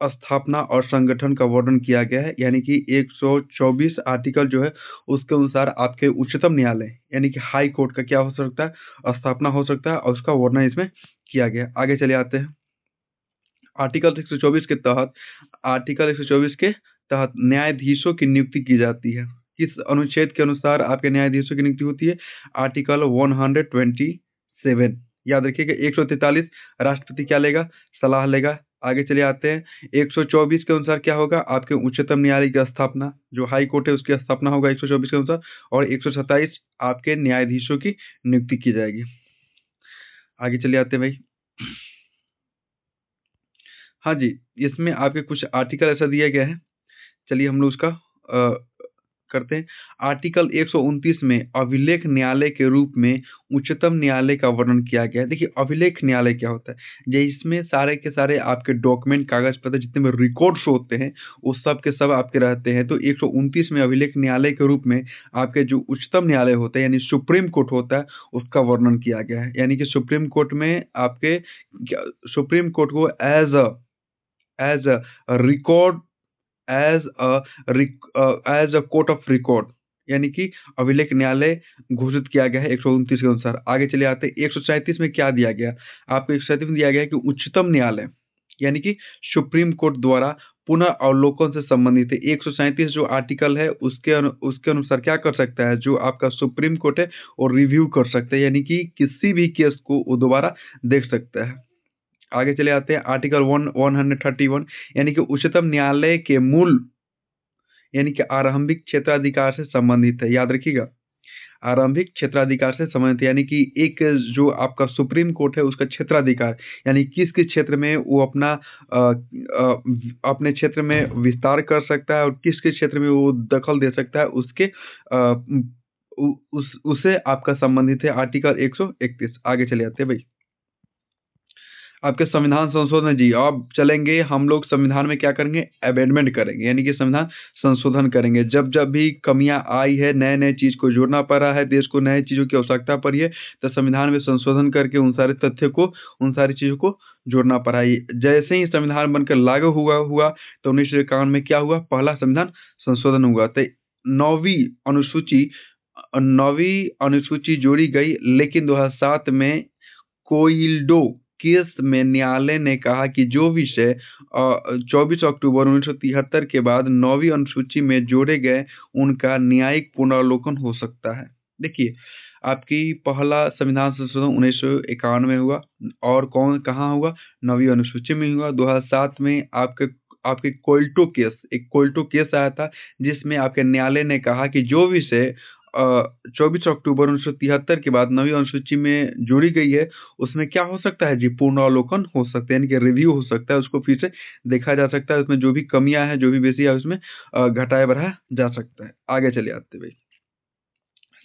स्थापना और संगठन का वर्णन किया गया है, यानी कि 124 आर्टिकल जो है उसके अनुसार आपके उच्चतम न्यायालय यानी कि हाई कोर्ट का क्या हो सकता है, स्थापना हो सकता है और उसका वर्णन इसमें किया गया। आगे चले आते हैं। आर्टिकल 124 के तहत न्यायाधीशों की नियुक्ति की जाती है। किस अनुच्छेद के अनुसार आपके न्यायाधीशों की नियुक्ति होती है, आर्टिकल 127। याद रखिएगा 143 राष्ट्रपति क्या लेगा, सलाह लेगा। आगे चले आते हैं। 124 के अनुसार क्या होगा, आपके उच्चतम न्यायालय की स्थापना, जो हाई कोर्ट है उसकी स्थापना होगा 124 के अनुसार, और 127 आपके न्यायाधीशों की नियुक्ति की जाएगी। आगे चले आते हैं भाई। हाँ जी, इसमें आपके कुछ आर्टिकल ऐसा दिया गया है, चलिए हम लोग उसका करते हैं। आर्टिकल 129 में अभिलेख न्यायालय के रूप में उच्चतम न्यायालय का वर्णन किया गया है। देखिए अभिलेख न्यायालय क्या होता है, जिसमें सारे के सारे आपके डॉक्यूमेंट, कागज पत्र जितने भी रिकॉर्ड्स होते हैं वो सब के सब आपके रहते हैं। तो 129 में अभिलेख न्यायालय के रूप में आपके जो उच्चतम न्यायालय होता है यानी सुप्रीम कोर्ट होता है उसका वर्णन किया गया है। यानी कि सुप्रीम कोर्ट में आपके सुप्रीम कोर्ट को as a record as a court of record यानी कि अभिलेख न्यायालय घोषित किया गया है 129 के अनुसार। आगे चले आते हैं। 137 में क्या दिया गया, आपको 137 में दिया गया है कि उच्चतम न्यायालय यानी कि सुप्रीम कोर्ट द्वारा पुनः अवलोकन से संबंधित है। 137 जो आर्टिकल है उसके अनुसार क्या कर सकता है, जो आपका सुप्रीम कोर्ट है और रिव्यू कर सकता है, यानी कि किसी भी केस को वो दोबारा देख सकता है। आगे चले आते हैं। आर्टिकल 131 यानी कि उच्चतम न्यायालय के मूल यानी कि आरंभिक क्षेत्राधिकार से संबंधित है। याद रखिएगा आरंभिक क्षेत्राधिकार से संबंधित यानी कि एक जो आपका सुप्रीम कोर्ट है उसका क्षेत्राधिकार यानी किस किस क्षेत्र में वो अपने क्षेत्र में विस्तार कर सकता है और किस किस क्षेत्र में वो दखल दे सकता है, उससे आपका संबंधित है आर्टिकल 131। आगे चले आते हैं भाई। आपके संविधान संशोधन जी, अब चलेंगे हम लोग संविधान में क्या करेंगे, अमेंडमेंट करेंगे यानी कि संविधान संशोधन करेंगे। जब जब भी कमियां आई है, नए नए चीज़ को जोड़ना पड़ा है, देश को नए चीज़ों की आवश्यकता पड़ी है, तो संविधान में संशोधन करके उन सारे तथ्य को, उन सारी चीज़ों को जोड़ना पड़ा है। जैसे ही संविधान बनकर लागू हुआ तो 1951 में क्या हुआ, पहला संविधान संशोधन हुआ। तो नौवीं अनुसूची जोड़ी गई, लेकिन 2007 में कोइल्डो केस में न्यायालय ने कहा कि जो विषय 24 अक्टूबर 1973 के बाद 9वीं अनुसूची में जोड़े गए उनका न्यायिक पुनर्लोकन हो सकता है। देखिए आपकी पहला संविधान संशोधन 1951 में हुआ और कहाँ हुआ, 9वीं अनुसूची में हुआ। 2007 में आपके एक कोइल्टो केस आया था जिसमें आपके न्यायालय ने कहा कि जो विषय 24 अक्टूबर 1973 के बाद 9वीं अनुसूची में जोड़ी गई है उसमें क्या हो सकता है जी, पुनरावलोकन हो सकता है यानी कि रिव्यू हो सकता है, उसको फिर से देखा जा सकता है, उसमें जो भी कमियां हैं, जो भी बेसी है उसमें घटाया बढ़ाया जा सकता है। आगे चले आते भाई।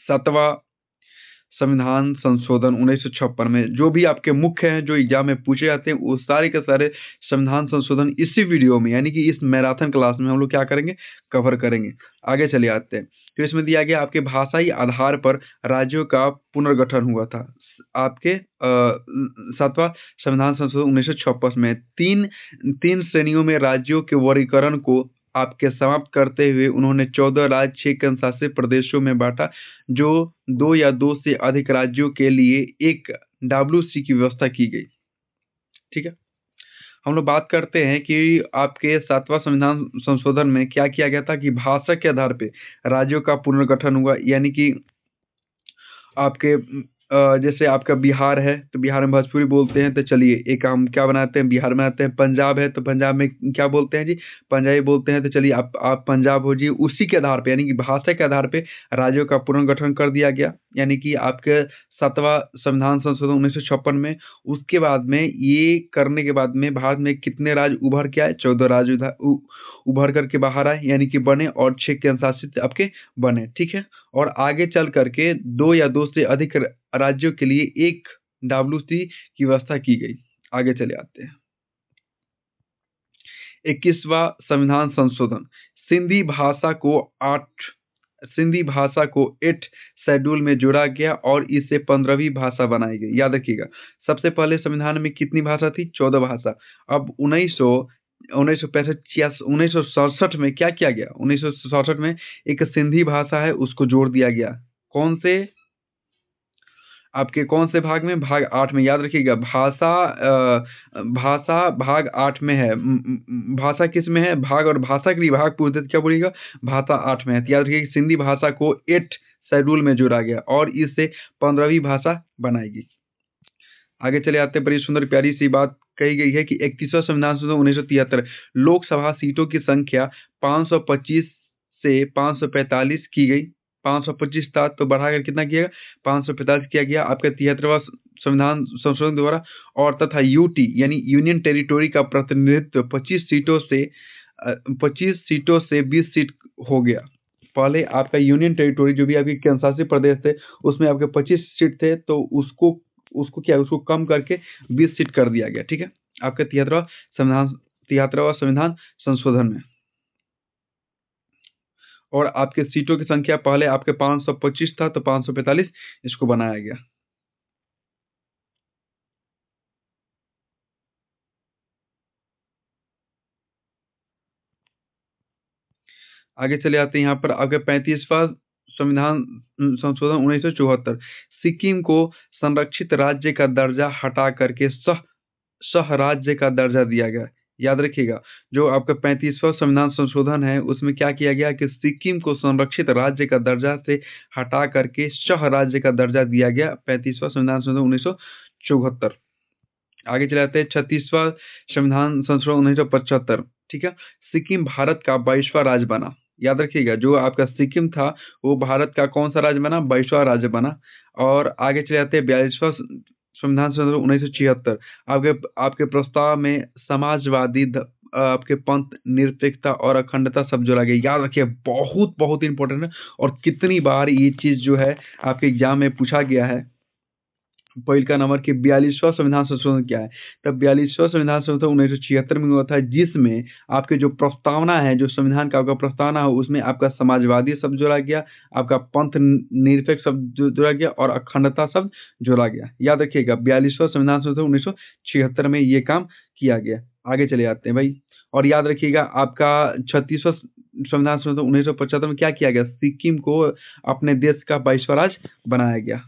7वां संविधान संशोधन 1956 में जो भी आपके मुख्य हैं, जो एग्जाम में पूछे जाते हैं, वो सारे के सारे संविधान संशोधन इसी वीडियो में यानी कि इस मैराथन क्लास में हम लोग क्या करेंगे, कवर करेंगे। आगे चले आते हैं। तो इसमें दिया गया आपके भाषाई आधार पर राज्यों का पुनर्गठन हुआ था। आपके 7वां संविधान संशोधन 1956 में तीन श्रेणियों में राज्यों के वर्गीकरण को आपके समाप्त करते हुए उन्होंने 14 राज्य 6 केंद्रशासित प्रदेशों में बांटा, जो 2 या 2 से अधिक राज्यों के लिए एक WC की व्यवस्था की गई। ठीक है, हम लोग बात करते हैं कि आपके 7वां संविधान संशोधन में क्या किया गया था कि भाषा के आधार पे राज्यों का पुनर्गठन हुआ। यानी कि आपके जैसे आपका बिहार है तो बिहार में भोजपुरी बोलते हैं, तो चलिए एक हम क्या बनाते हैं, बिहार में आते हैं। पंजाब है तो पंजाब में क्या बोलते हैं जी, पंजाबी बोलते हैं, तो चलिए आप पंजाब हो जी। उसी के आधार पे यानी कि भाषा के आधार पे राज्यों का पुनर्गठन कर दिया गया। यानी कि आपके 7वां संविधान संशोधन 1956 में, उसके बाद में ये करने के बाद में भारत में कितने राज्य उभर के आए, 14 राज्य उभर करके बाहर आए, यानी कि बने, और 6 केंद्र शासित आपके बने, ठीक है। और आगे चल करके 2 या 2 से अधिक राज्यों के लिए एक डब्ल्यूसी की व्यवस्था की गई। आगे चले आते हैं। 21वां संविधान संशोधन, सिंधी भाषा को 8 शेड्यूल में जोड़ा गया और इसे 15वीं भाषा बनाई गई। याद रखिएगा, सबसे पहले संविधान में कितनी भाषा थी, 14 भाषा। अब 1967 में क्या किया गया, 1967 में एक सिंधी भाषा है उसको जोड़ दिया गया। कौन से, आपके कौन से भाग में, भाग 8 में। याद रखिएगा, भाषा भाग 8 में है। भाषा किस में है, भाग, और भाषा के लिए भाग पूछते तो क्या बोलिएगा, भाषा 8 में है। तो याद रखिएगा कि सिंधी भाषा को 8 शेड्यूल में जोड़ा गया और इससे 15वीं भाषा बनाएगी। आगे चले आते हैं, बड़ी सुंदर प्यारी सी बात कही गई है कि 31वां संविधान संशोधन 1973 लोकसभा सीटों की संख्या 525 से 545 की गई। 525 था तो बढ़ाकर कितना किया गया, 545 किया गया आपका 73वां संविधान संशोधन द्वारा। और तथा यूटी यानी यूनियन टेरिटोरी का प्रतिनिधित्व 25 सीटों से 20 सीट हो गया। पहले आपका यूनियन टेरिटोरी जो भी आपके केंद्र शासित प्रदेश थे उसमें आपके 25 सीट थे, तो उसको कम करके 20 सीट कर दिया गया, ठीक है, आपके 73वां संविधान संशोधन में। और आपके सीटों की संख्या पहले आपके 525 था तो 545 इसको बनाया गया। आगे चले आते हैं, यहाँ पर आपके 35वां संविधान संशोधन 1974 सिक्किम को संरक्षित राज्य का दर्जा हटा करके सह राज्य का दर्जा दिया गया। याद रखिएगा, जो आपका 35वां संविधान संशोधन है उसमें क्या किया गया कि सिक्किम को संरक्षित राज्य का दर्जा से हटा करके सह राज्य का दर्जा दिया गया। 35वां संविधान संशोधन 1974। आगे चले जाते हैं, 36वां संविधान संशोधन 1975, ठीक है, सिक्किम भारत का 22वां राज्य बना। याद रखिएगा, जो आपका सिक्किम था वो भारत का कौन सा राज्य बना, 22वां राज्य बना। और आगे चले जाते हैं, 42वां संविधान संशोधन 1976 आपके प्रस्ताव में समाजवादी आपके पंथ निरपेक्षता और अखंडता सब जोड़ा गया। याद रखिए, बहुत बहुत इंपॉर्टेंट है और कितनी बार ये चीज जो है आपके एग्जाम में पूछा गया है। पहल का नंबर कि 42वां संविधान संशोधन क्या है, तब 42वां संविधान संशोधन 1976 में हुआ था, जिसमें आपके जो प्रस्तावना है, जो संविधान का आपका प्रस्तावना है, उसमें आपका समाजवादी शब्द जोड़ा गया, आपका पंथ निरपेक्ष शब्द जोड़ा गया और अखंडता शब्द जोड़ा गया। याद रखिएगा, 42वां संविधान संशोधन 1976 में ये काम किया गया। आगे चले जाते हैं भाई, और याद रखिएगा आपका 36वां संविधान संशोधन 1975 में क्या किया गया, सिक्किम को अपने देश का 22वां राज्य बनाया गया।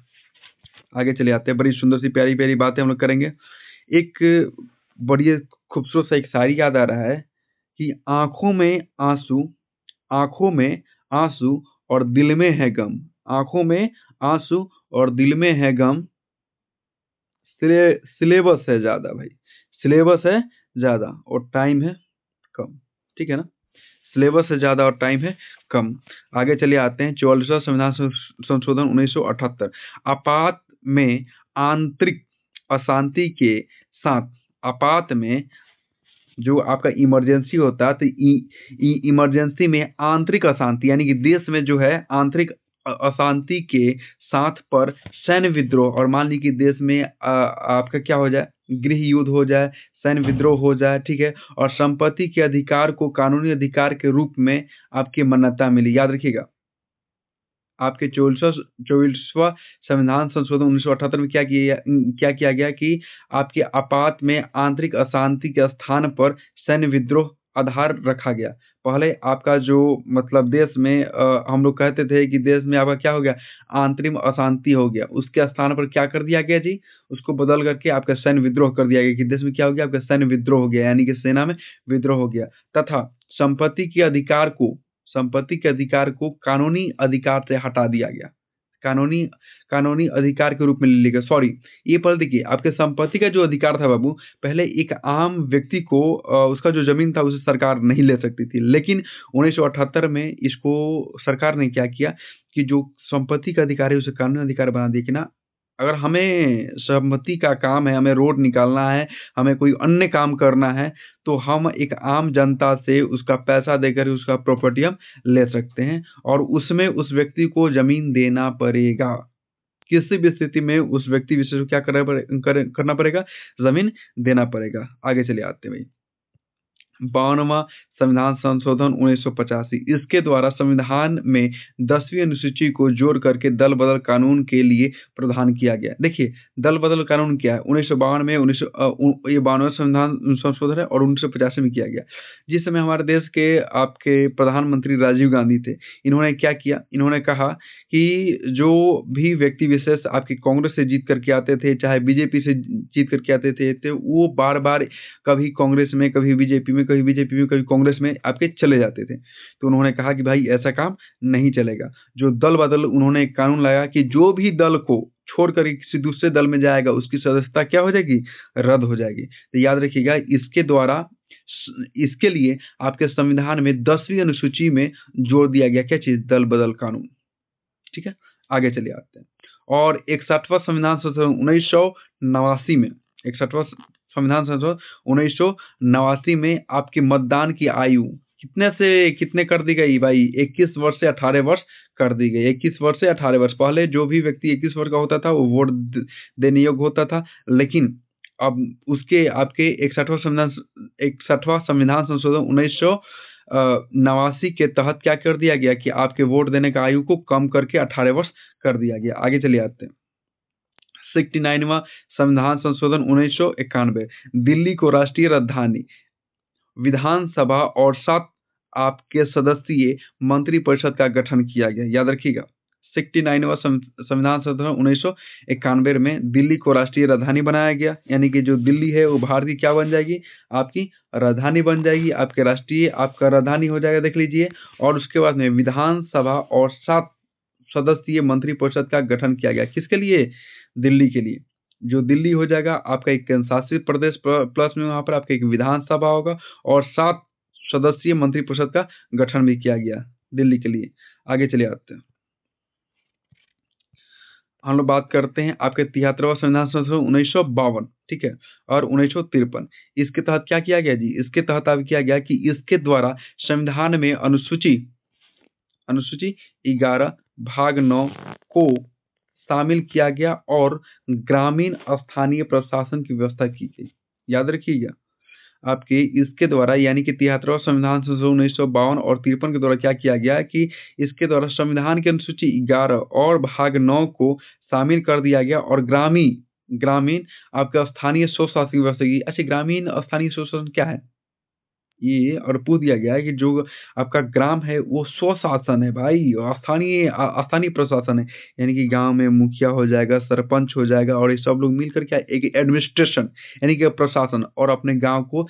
आगे चले आते हैं, बड़ी सुंदर सी प्यारी प्यारी बातें हम लोग करेंगे। एक बड़ी खूबसूरत सा एक शायरी याद आ रहा है कि आंखों में आंसू और दिल में है गम, आंखों में आंसू और दिल में है गम, सिलेबस है ज्यादा भाई, सिलेबस है ज्यादा और टाइम है कम, ठीक है ना, सिलेबस से ज्यादा और टाइम है कम। आगे चले आते हैं, 44वां संविधान संशोधन 1978 आपात में आंतरिक अशांति के साथ, आपात में जो आपका इमरजेंसी होता है, तो इमरजेंसी में आंतरिक अशांति यानी कि देश में जो है आंतरिक अशांति के साथ पर सैन्य विद्रोह, और मान लीजिए कि देश में आपका क्या हो जाए, गृह युद्ध हो जाए, सैन्य विद्रोह हो जाए, ठीक है, और संपत्ति के अधिकार को कानूनी अधिकार के रूप में आपकी मान्यता मिली। याद रखिएगा, आपके 24वां संविधान संशोधन 1978 में क्या किया गया कि आपके आपात में आंतरिक अशांति के स्थान पर सैन्य विद्रोह आधार रखा गया। पहले आपका जो मतलब देश में हम लोग कहते थे कि देश में आपका क्या हो गया, आंतरिक अशांति हो गया। उसके स्थान पर क्या कर दिया गया जी, उसको बदल करके आपका सैन्य विद्रोह कर दिया गया कि देश में क्या हो गया, आपका सैन्य विद्रोह हो गया, यानी कि सेना में विद्रोह हो गया। तथा संपत्ति के अधिकार को कानूनी अधिकार से हटा दिया गया। कानूनी कानूनी अधिकार के रूप में ले लिया गया। सॉरी, ये पहले देखिए, आपके संपत्ति का जो अधिकार था बाबू, पहले एक आम व्यक्ति को उसका जो ज़मीन था उसे सरकार नहीं ले सकती थी। लेकिन 1978 में इसको सरकार ने क्या किया कि जो संपत्ति का अधिकार है उसे कानूनी अधिकार बना दिया कि ना, अगर हमें संपत्ति का काम है, हमें रोड निकालना है, हमें कोई अन्य काम करना है, तो हम एक आम जनता से उसका पैसा देकर उसका प्रॉपर्टी हम ले सकते हैं और उसमें उस व्यक्ति को ज़मीन देना पड़ेगा। किसी भी स्थिति में उस व्यक्ति विशेष को क्या करना पड़ेगा, ज़मीन देना पड़ेगा। आगे चलिए आते हैं भाई। 52वां संविधान संशोधन 1985, इसके द्वारा संविधान में 10वीं अनुसूची को जोड़ करके दल बदल कानून के लिए प्रावधान किया गया। देखिए, दल बदल कानून क्या है, 1952 में ये 52वां संविधान संशोधन है और 1985 में किया गया। जिस समय हमारे देश के आपके प्रधानमंत्री राजीव गांधी थे, इन्होंने क्या किया, इन्होंने कहा कि जो भी व्यक्ति विशेष आपके कांग्रेस से जीत करके आते थे, चाहे बीजेपी से जीत करके आते थे, तो वो बार-बार कभी कांग्रेस में, कभी बीजेपी में, कभी बीजेपी में, कभी कांग्रेस में आपके चले जाते थे। तो उन्होंने कहा कि भाई ऐसा काम नहीं चलेगा। जो दल-बदल उन्होंने एक कानून लाया कि जो भी दल को छोड़ कर किसी दूसरे दल में जाएगा, उसकी सदस्यता क्या हो जाएगी, रद्द हो जाएगी। तो याद रखिएगा, इसके द्वारा इसके लिए आपके संविधान में 10वीं अनुसूची में जोड़ दिया गया क्या चीज़, दल बदल कानून। ठीक है, आगे चलिए आते हैं। और 61वां संविधान संशोधन 1989 में, 61वां संविधान संशोधन 1989 में आपकी मतदान की आयु कितने से कितने कर दी गई भाई, 21 वर्ष से 18 वर्ष कर दी गई। 21 वर्ष से 18 वर्ष, पहले जो भी व्यक्ति 21 वर्ष का होता था वो वोट देने योग्य होता था, लेकिन अब उसके आपके 61वां संविधान संशोधन 1989 के तहत क्या कर दिया गया कि आपके वोट देने का आयु को कम करके 18 वर्ष कर दिया गया। आगे चलिए आते हैं। 69वां संविधान संशोधन 1991, दिल्ली को राष्ट्रीय राजधानी, विधानसभा और 7 आपके सदस्यीय मंत्रिपरिषद का गठन किया गया। याद रखिएगा, 69वां संविधान संशोधन 1991 में दिल्ली को राष्ट्रीय राजधानी बनाया गया, यानी कि जो दिल्ली है वो भारत की क्या बन जाएगी, आपकी राजधानी बन जाएगी, आपके राष्ट्रीय आपका राजधानी हो जाएगा, देख लीजिए। और उसके बाद में विधानसभा और 7 सदस्यीय मंत्रिपरिषद का गठन किया गया। किसके लिए, दिल्ली के लिए। जो दिल्ली हो जाएगा आपका एक केंद्र शासित प्रदेश, प्लस में वहाँ पर आपका एक विधानसभा होगा और 7 सदस्यीय मंत्रिपरिषद का गठन भी किया गया दिल्ली के लिए। आगे चलिए आते हैं, हम लोग बात करते हैं आपके 73वां संविधान संशोधन 1952, ठीक है, और 1953। इसके तहत क्या किया गया जी, इसके तहत अब किया गया कि इसके द्वारा संविधान में अनुसूची 11 भाग 9 को शामिल किया गया और ग्रामीण स्थानीय प्रशासन की व्यवस्था की गई। याद रखिएगा, आपके इसके द्वारा यानी कि 73वां संविधान संशोधन 1952 और 53 के द्वारा क्या किया गया कि इसके द्वारा संविधान की अनुसूची 11 और भाग 9 को शामिल कर दिया गया और ग्रामीण आपका स्थानीय स्वशासन की व्यवस्था की। अच्छा, ग्रामीण स्थानीय स्वशासन क्या है, ये और पूछ दिया गया है कि जो आपका ग्राम है वो स्वशासन है भाई, और स्थानीय प्रशासन है, यानी कि गांव में मुखिया हो जाएगा, सरपंच हो जाएगा और ये सब लोग मिलकर क्या एक एडमिनिस्ट्रेशन यानी कि प्रशासन और अपने गांव को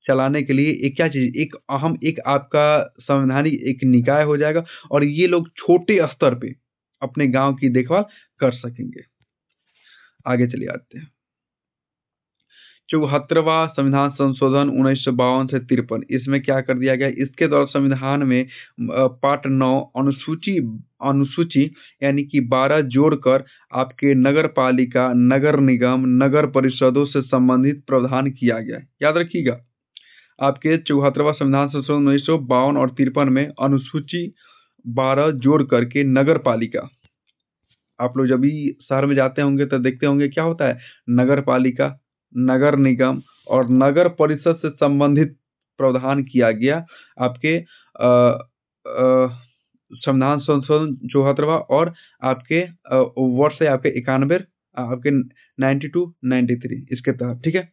चलाने के लिए एक क्या चीज, एक अहम एक आपका संवैधानिक एक निकाय हो जाएगा और ये लोग छोटे स्तर पे अपने गांव की देखभाल कर सकेंगे। आगे चलिए आते हैं, 74वां संविधान संशोधन 1952 से 53, इसमें क्या कर दिया गया, इसके द्वारा संविधान में पार्ट 9 अनुसूची यानी कि 12 जोड़कर आपके नगर पालिका, नगर निगम, नगर परिषदों से संबंधित प्रावधान किया गया। याद रखिएगा, आपके 74वां संविधान संशोधन 1952 और 53 में अनुसूची 12 जोड़ करके नगर पालिका, आप लोग जब भी शहर में जाते होंगे तो देखते होंगे क्या होता है, नगर पालिका, नगर निगम और नगर परिषद से संबंधित प्रावधान किया गया आपके संविधान संशोधन 74वां और आपके वर्ष है आपके 91 आपके 92, 93 इसके तहत, ठीक है।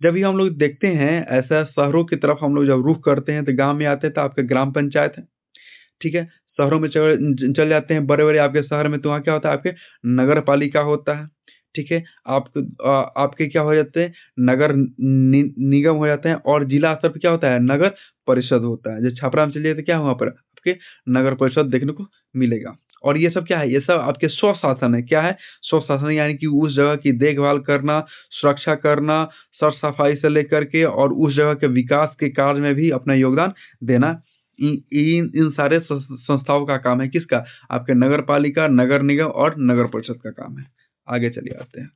जब भी हम लोग देखते हैं ऐसा शहरों की तरफ हम लोग जब रुख करते हैं तो गाँव में आते हैं तो आपके ग्राम पंचायत है, ठीक है। शहरों में चल जाते हैं बड़े-बड़े आपके शहर में तो वहाँ क्या होता है आपके नगर पालिका होता है, ठीक है। आपके क्या हो जाते हैं नगर निगम हो जाते हैं और जिला स्तर पे क्या होता है नगर परिषद होता है। जैसे छपरा में चलिए तो क्या वहाँ पर आपके नगर परिषद देखने को मिलेगा। और ये सब क्या है? ये सब आपके स्वशासन है। क्या है? स्वशासन यानी कि उस जगह की देखभाल करना, सुरक्षा करना, साफ-सफाई से लेकर के और उस जगह के विकास के कार्य में भी अपना योगदान देना। इन सारे संस्थाओं का काम है किसका? आपके नगर पालिका, नगर निगम और नगर परिषद का काम है। आगे चलिए आते हैं।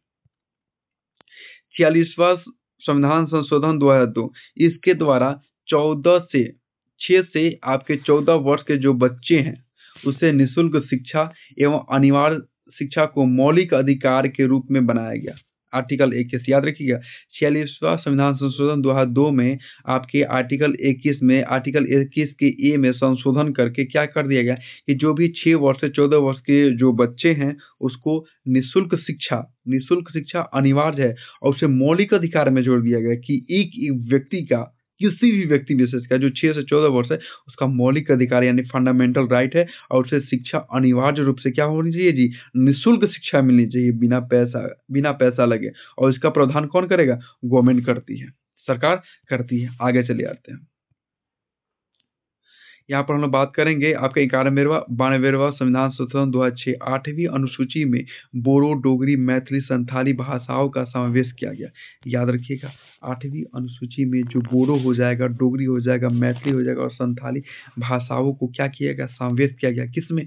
46वां संविधान संशोधन 2002 इसके द्वारा 6 से आपके 14 वर्ष के जो बच्चे हैं उसे निःशुल्क शिक्षा एवं अनिवार्य शिक्षा को मौलिक अधिकार के रूप में बनाया गया। आर्टिकल 21 याद रखिएगा 46वां संविधान संशोधन 2002 में आपके आर्टिकल 21 के ए में संशोधन करके क्या कर दिया गया कि जो भी 6 वर्ष से 14 वर्ष के जो बच्चे हैं उसको निःशुल्क शिक्षा अनिवार्य है और उसे मौलिक अधिकार में जोड़ दिया गया कि एक व्यक्ति का किसी भी व्यक्ति विशेष का जो 6 से 14 वर्ष है उसका मौलिक अधिकार यानी फंडामेंटल राइट है और उसे शिक्षा अनिवार्य रूप से क्या होनी चाहिए जी निःशुल्क शिक्षा मिलनी चाहिए बिना पैसा लगे और इसका प्रावधान कौन करेगा? गवर्नमेंट करती है, सरकार करती है। आगे चले आते हैं। यहाँ पर हम लोग बात करेंगे आपका 91वां संविधान संशोधन 2006 8वीं अनुसूची में बोडो, डोगरी, मैथिली, संथाली भाषाओं का समावेश किया गया। याद रखिएगा 8वीं अनुसूची में जो बोडो हो जाएगा, डोगरी हो जाएगा, मैथिली हो जाएगा और संथाली भाषाओं को क्या किया गया? समावेश किया गया। किसमें?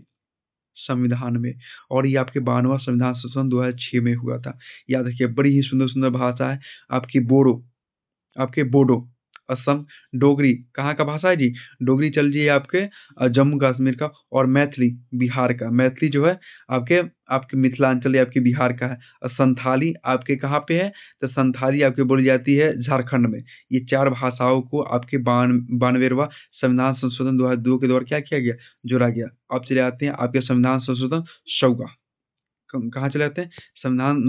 संविधान में। और ये आपके 92वां संविधान संशोधन 2006 में हुआ था। याद रखिए बड़ी ही सुंदर भाषा है आपकी बोडो असम, डोगरी कहाँ का भाषा है जी? डोगरी चल जी आपके जम्मू कश्मीर का और मैथिली बिहार का। मैथिली जो है आपके मिथिलांचल या आपके बिहार का है। और संथाली आपके कहाँ पे है? तो संथाली आपके बोली जाती है झारखंड में। ये 4 भाषाओं को आपके 92वां संविधान संशोधन 2002 के द्वारा क्या किया गया? जोड़ा गया। अब चले आते हैं आपके संविधान संशोधन 100 कहाँ चले जाते हैं? संविधान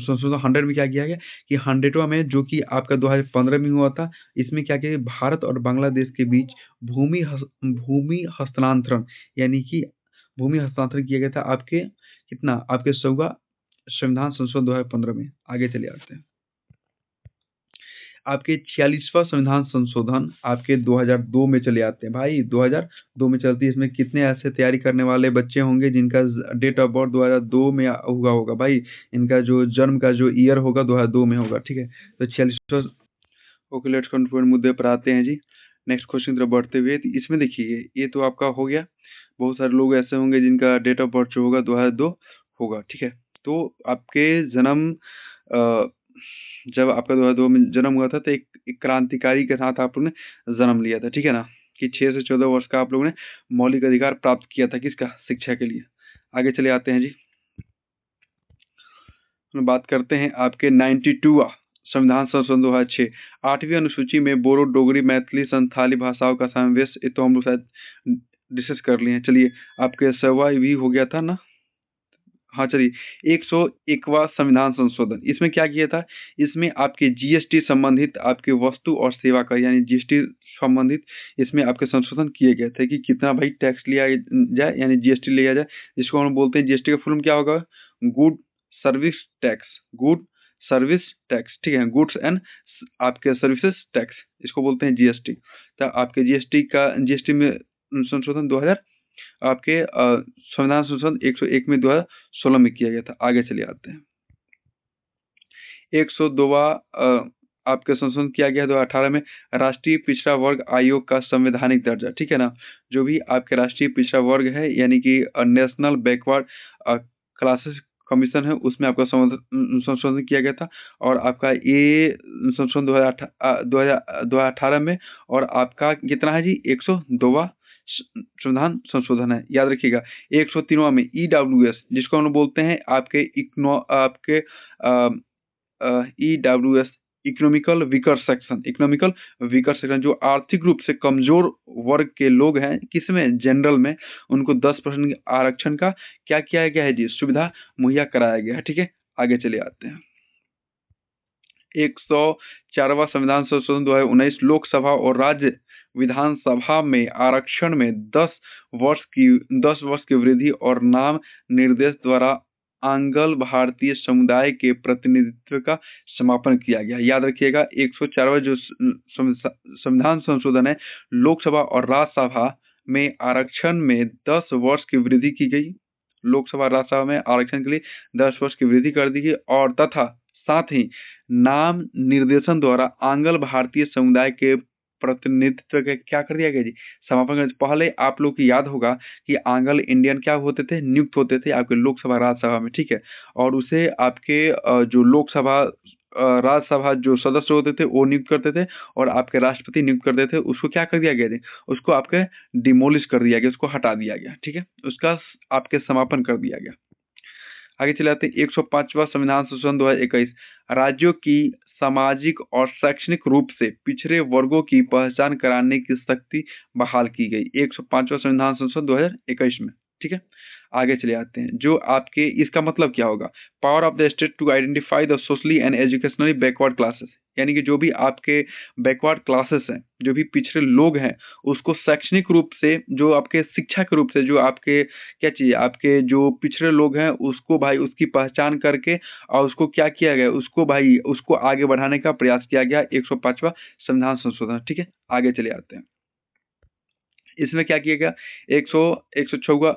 संशोधन 100 में क्या किया गया कि 100वां में जो कि आपका 2015 में हुआ था, इसमें क्या किया गया भारत और बांग्लादेश के बीच भूमि हस्तांतरण यानी कि भूमि हस्तांतरण किया गया था आपके 100वां संविधान संशोधन 2015 में। आगे चले आते हैं। आपके 46वां संविधान संशोधन आपके 2002 में चले आते हैं भाई 2002 में चलती है। इसमें कितने ऐसे तैयारी करने वाले बच्चे होंगे जिनका डेट ऑफ बर्थ 2002 में हुआ होगा भाई। इनका जो जन्म का जो ईयर होगा 2002 में होगा, ठीक है। तो 46वां ओके लेट्स कंटिन्यू मुद्दे पर आते हैं जी। नेक्स्ट क्वेश्चन तरफ बढ़ते हुए तो इसमें देखिए ये तो आपका हो गया। बहुत सारे लोग ऐसे होंगे जिनका डेट ऑफ बर्थ जो होगा 2002 होगा, ठीक है। तो आपके जन्म जब आपका 2002 में जन्म हुआ था तो एक क्रांतिकारी के साथ आप लोगों ने जन्म लिया था, ठीक है ना। कि 6 से 14 वर्ष का आप लोगों ने मौलिक अधिकार प्राप्त किया था किसका? शिक्षा के लिए। आगे चले आते हैं जी। हम बात करते हैं आपके 92वां संविधान संशोधन 2006 8वीं अनुसूची में बोडो, डोगरी, मैथिली, संथाली भाषाओं का समावेश ये तो हम लोग शायद डिस्कस कर लिए हैं। चलिए आपके 100वां भी हो गया था ना। हाँ चलिए 101वां संविधान संशोधन इसमें क्या किया था? इसमें आपके जीएसटी संबंधित आपके वस्तु और सेवा कर यानी जीएसटी संबंधित इसमें आपके संशोधन किए गए थे कि कितना भाई टैक्स लिया जाए यानी जीएसटी लिया जाए, जिसको हम बोलते हैं जीएसटी का फुल फॉर्म क्या होगा? गुड सर्विस टैक्स, ठीक है। गुड्स एंड आपके सर्विसेज टैक्स इसको बोलते हैं जीएसटी। तो आपके जीएसटी में संशोधन 2000 आपके संविधान संशोधन 101 में 2016 में किया गया था। आगे चले आते हैं। 102वां आपके संशोधन किया गया 2018 में राष्ट्रीय पिछड़ा वर्ग आयोग का संवैधानिक दर्जा, ठीक है ना। जो भी आपके राष्ट्रीय पिछड़ा वर्ग है यानी कि नेशनल बैकवर्ड क्लासेस कमीशन है उसमें आपका संशोधन किया गया था। और आपका ये संशोधन 2018 में और आपका कितना है जी? 102वां संविधान संशोधन है। याद रखिएगा 103वां में ईडब्ल्यूएस जिसको हम लोग बोलते हैं आपके ईडब्ल्यूएस इकोनॉमिकल वीकर सेक्शन जो आर्थिक रूप से कमजोर वर्ग के लोग हैं किसमें? जनरल में उनको 10% आरक्षण का क्या किया गया है जी? सुविधा मुहैया कराया गया है, ठीक है। आगे चले आते हैं। 104वां संविधान संशोधन 2019 लोकसभा और राज्य विधानसभा में आरक्षण में 10 वर्ष की वृद्धि और नाम निर्देश द्वारा आंग्ल भारतीय समुदाय के प्रतिनिधित्व का समापन किया गया। याद रखिएगा, 104वां जो संविधान संशोधन है, लोकसभा और राज्यसभा में आरक्षण में 10 वर्ष की वृद्धि की गई। लोकसभा राज्यसभा में आरक्षण के लिए 10 वर्ष की वृद्धि कर दी गई और तथा साथ ही नाम निर्देशन द्वारा आंग्ल भारतीय समुदाय के प्रतिनिधित्व के क्या कर दिया गया जी, समापन कर। पहले आप लोग को याद होगा कि आंग्ल इंडियन क्या होते थे, नियुक्त होते थे आपके लोकसभा राज्यसभा में, ठीक है। और उसे आपके जो लोकसभा राज्यसभा जो सदस्य होते थे वो नियुक्त करते थे और आपके राष्ट्रपति नियुक्त करते थे। उसको क्या कर दिया गया जी, उसको आपके डिमोलिश कर दिया गया, उसको हटा दिया गया, ठीक है, उसका आपके समापन कर दिया गया। आगे चले आते हैं। 105वां संविधान संशोधन 2021 राज्यों की सामाजिक और शैक्षणिक रूप से पिछड़े वर्गों की पहचान कराने की शक्ति बहाल की गई। 105वां संविधान संशोधन 2021 में, ठीक है। आगे चले आते हैं। जो आपके इसका मतलब क्या होगा, power of the state to identify the socially and educationally backward classes, यानी कि जो भी आपके बैकवर्ड क्लासेस हैं, जो भी पिछड़े लोग हैं, उसको शैक्षणिक रूप से, जो आपके शिक्षा के रूप से, जो आपके क्या चाहिए, आपके जो पिछड़े लोग हैं उसको भाई उसकी पहचान करके और उसको क्या किया गया, उसको भाई उसको आगे बढ़ाने का प्रयास किया गया। 105वां संविधान संशोधन, ठीक है। आगे चले आते हैं। इसमें क्या किया गया, 106वां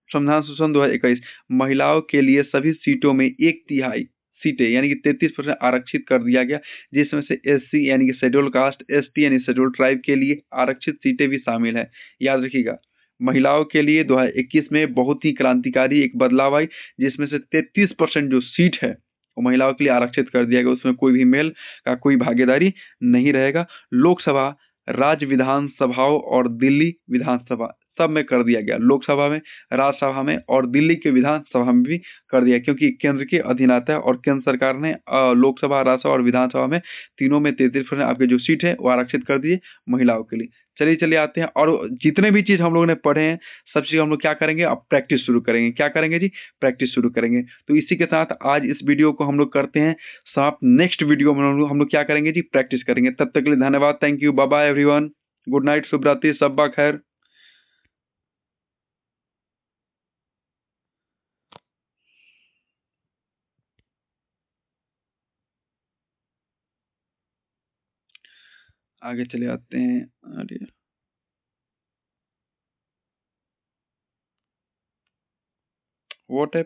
संविधान संशोधन 2021 महिलाओं के लिए सभी सीटों में 1/3 सीटें यानी कि 33% आरक्षित कर दिया गया, जिसमें से एससी यानी कि शेड्यूल कास्ट, एसटी यानी शेड्यूल ट्राइब के लिए आरक्षित सीटें भी शामिल हैं। याद रखिएगा, महिलाओं के लिए 2021 में बहुत ही क्रांतिकारी एक बदलाव आई, जिसमें से 33% जो सीट है वो महिलाओं के लिए आरक्षित कर दिया गया। उसमें कोई भी मेल का कोई भागीदारी नहीं रहेगा। लोकसभा, राज्य विधानसभाओं और दिल्ली विधानसभा सब में कर दिया गया। लोकसभा में, राज्यसभा में और दिल्ली के विधानसभा में भी कर दिया, क्योंकि केंद्र के अधीन आता है और केंद्र सरकार ने लोकसभा, राज्यसभा और विधानसभा में तीनों में 33% आपके जो सीट है वो आरक्षित कर दिए महिलाओं के लिए। चलिए चले आते हैं, और जितने भी चीज़ हम लोगों ने पढ़े हैं सब चीज़ हम लोग क्या करेंगे, अब प्रैक्टिस शुरू करेंगे। क्या करेंगे जी, प्रैक्टिस शुरू करेंगे। तो इसी के साथ आज इस वीडियो को हम लोग करते हैं समाप्त। नेक्स्ट वीडियो में हम लोग क्या करेंगे जी, प्रैक्टिस करेंगे। तब तक के लिए धन्यवाद, thank you, bye bye everyone, good night, शुभ रात्रि, शब्बा खैर। आगे चले आते हैं। अरे व्हाट है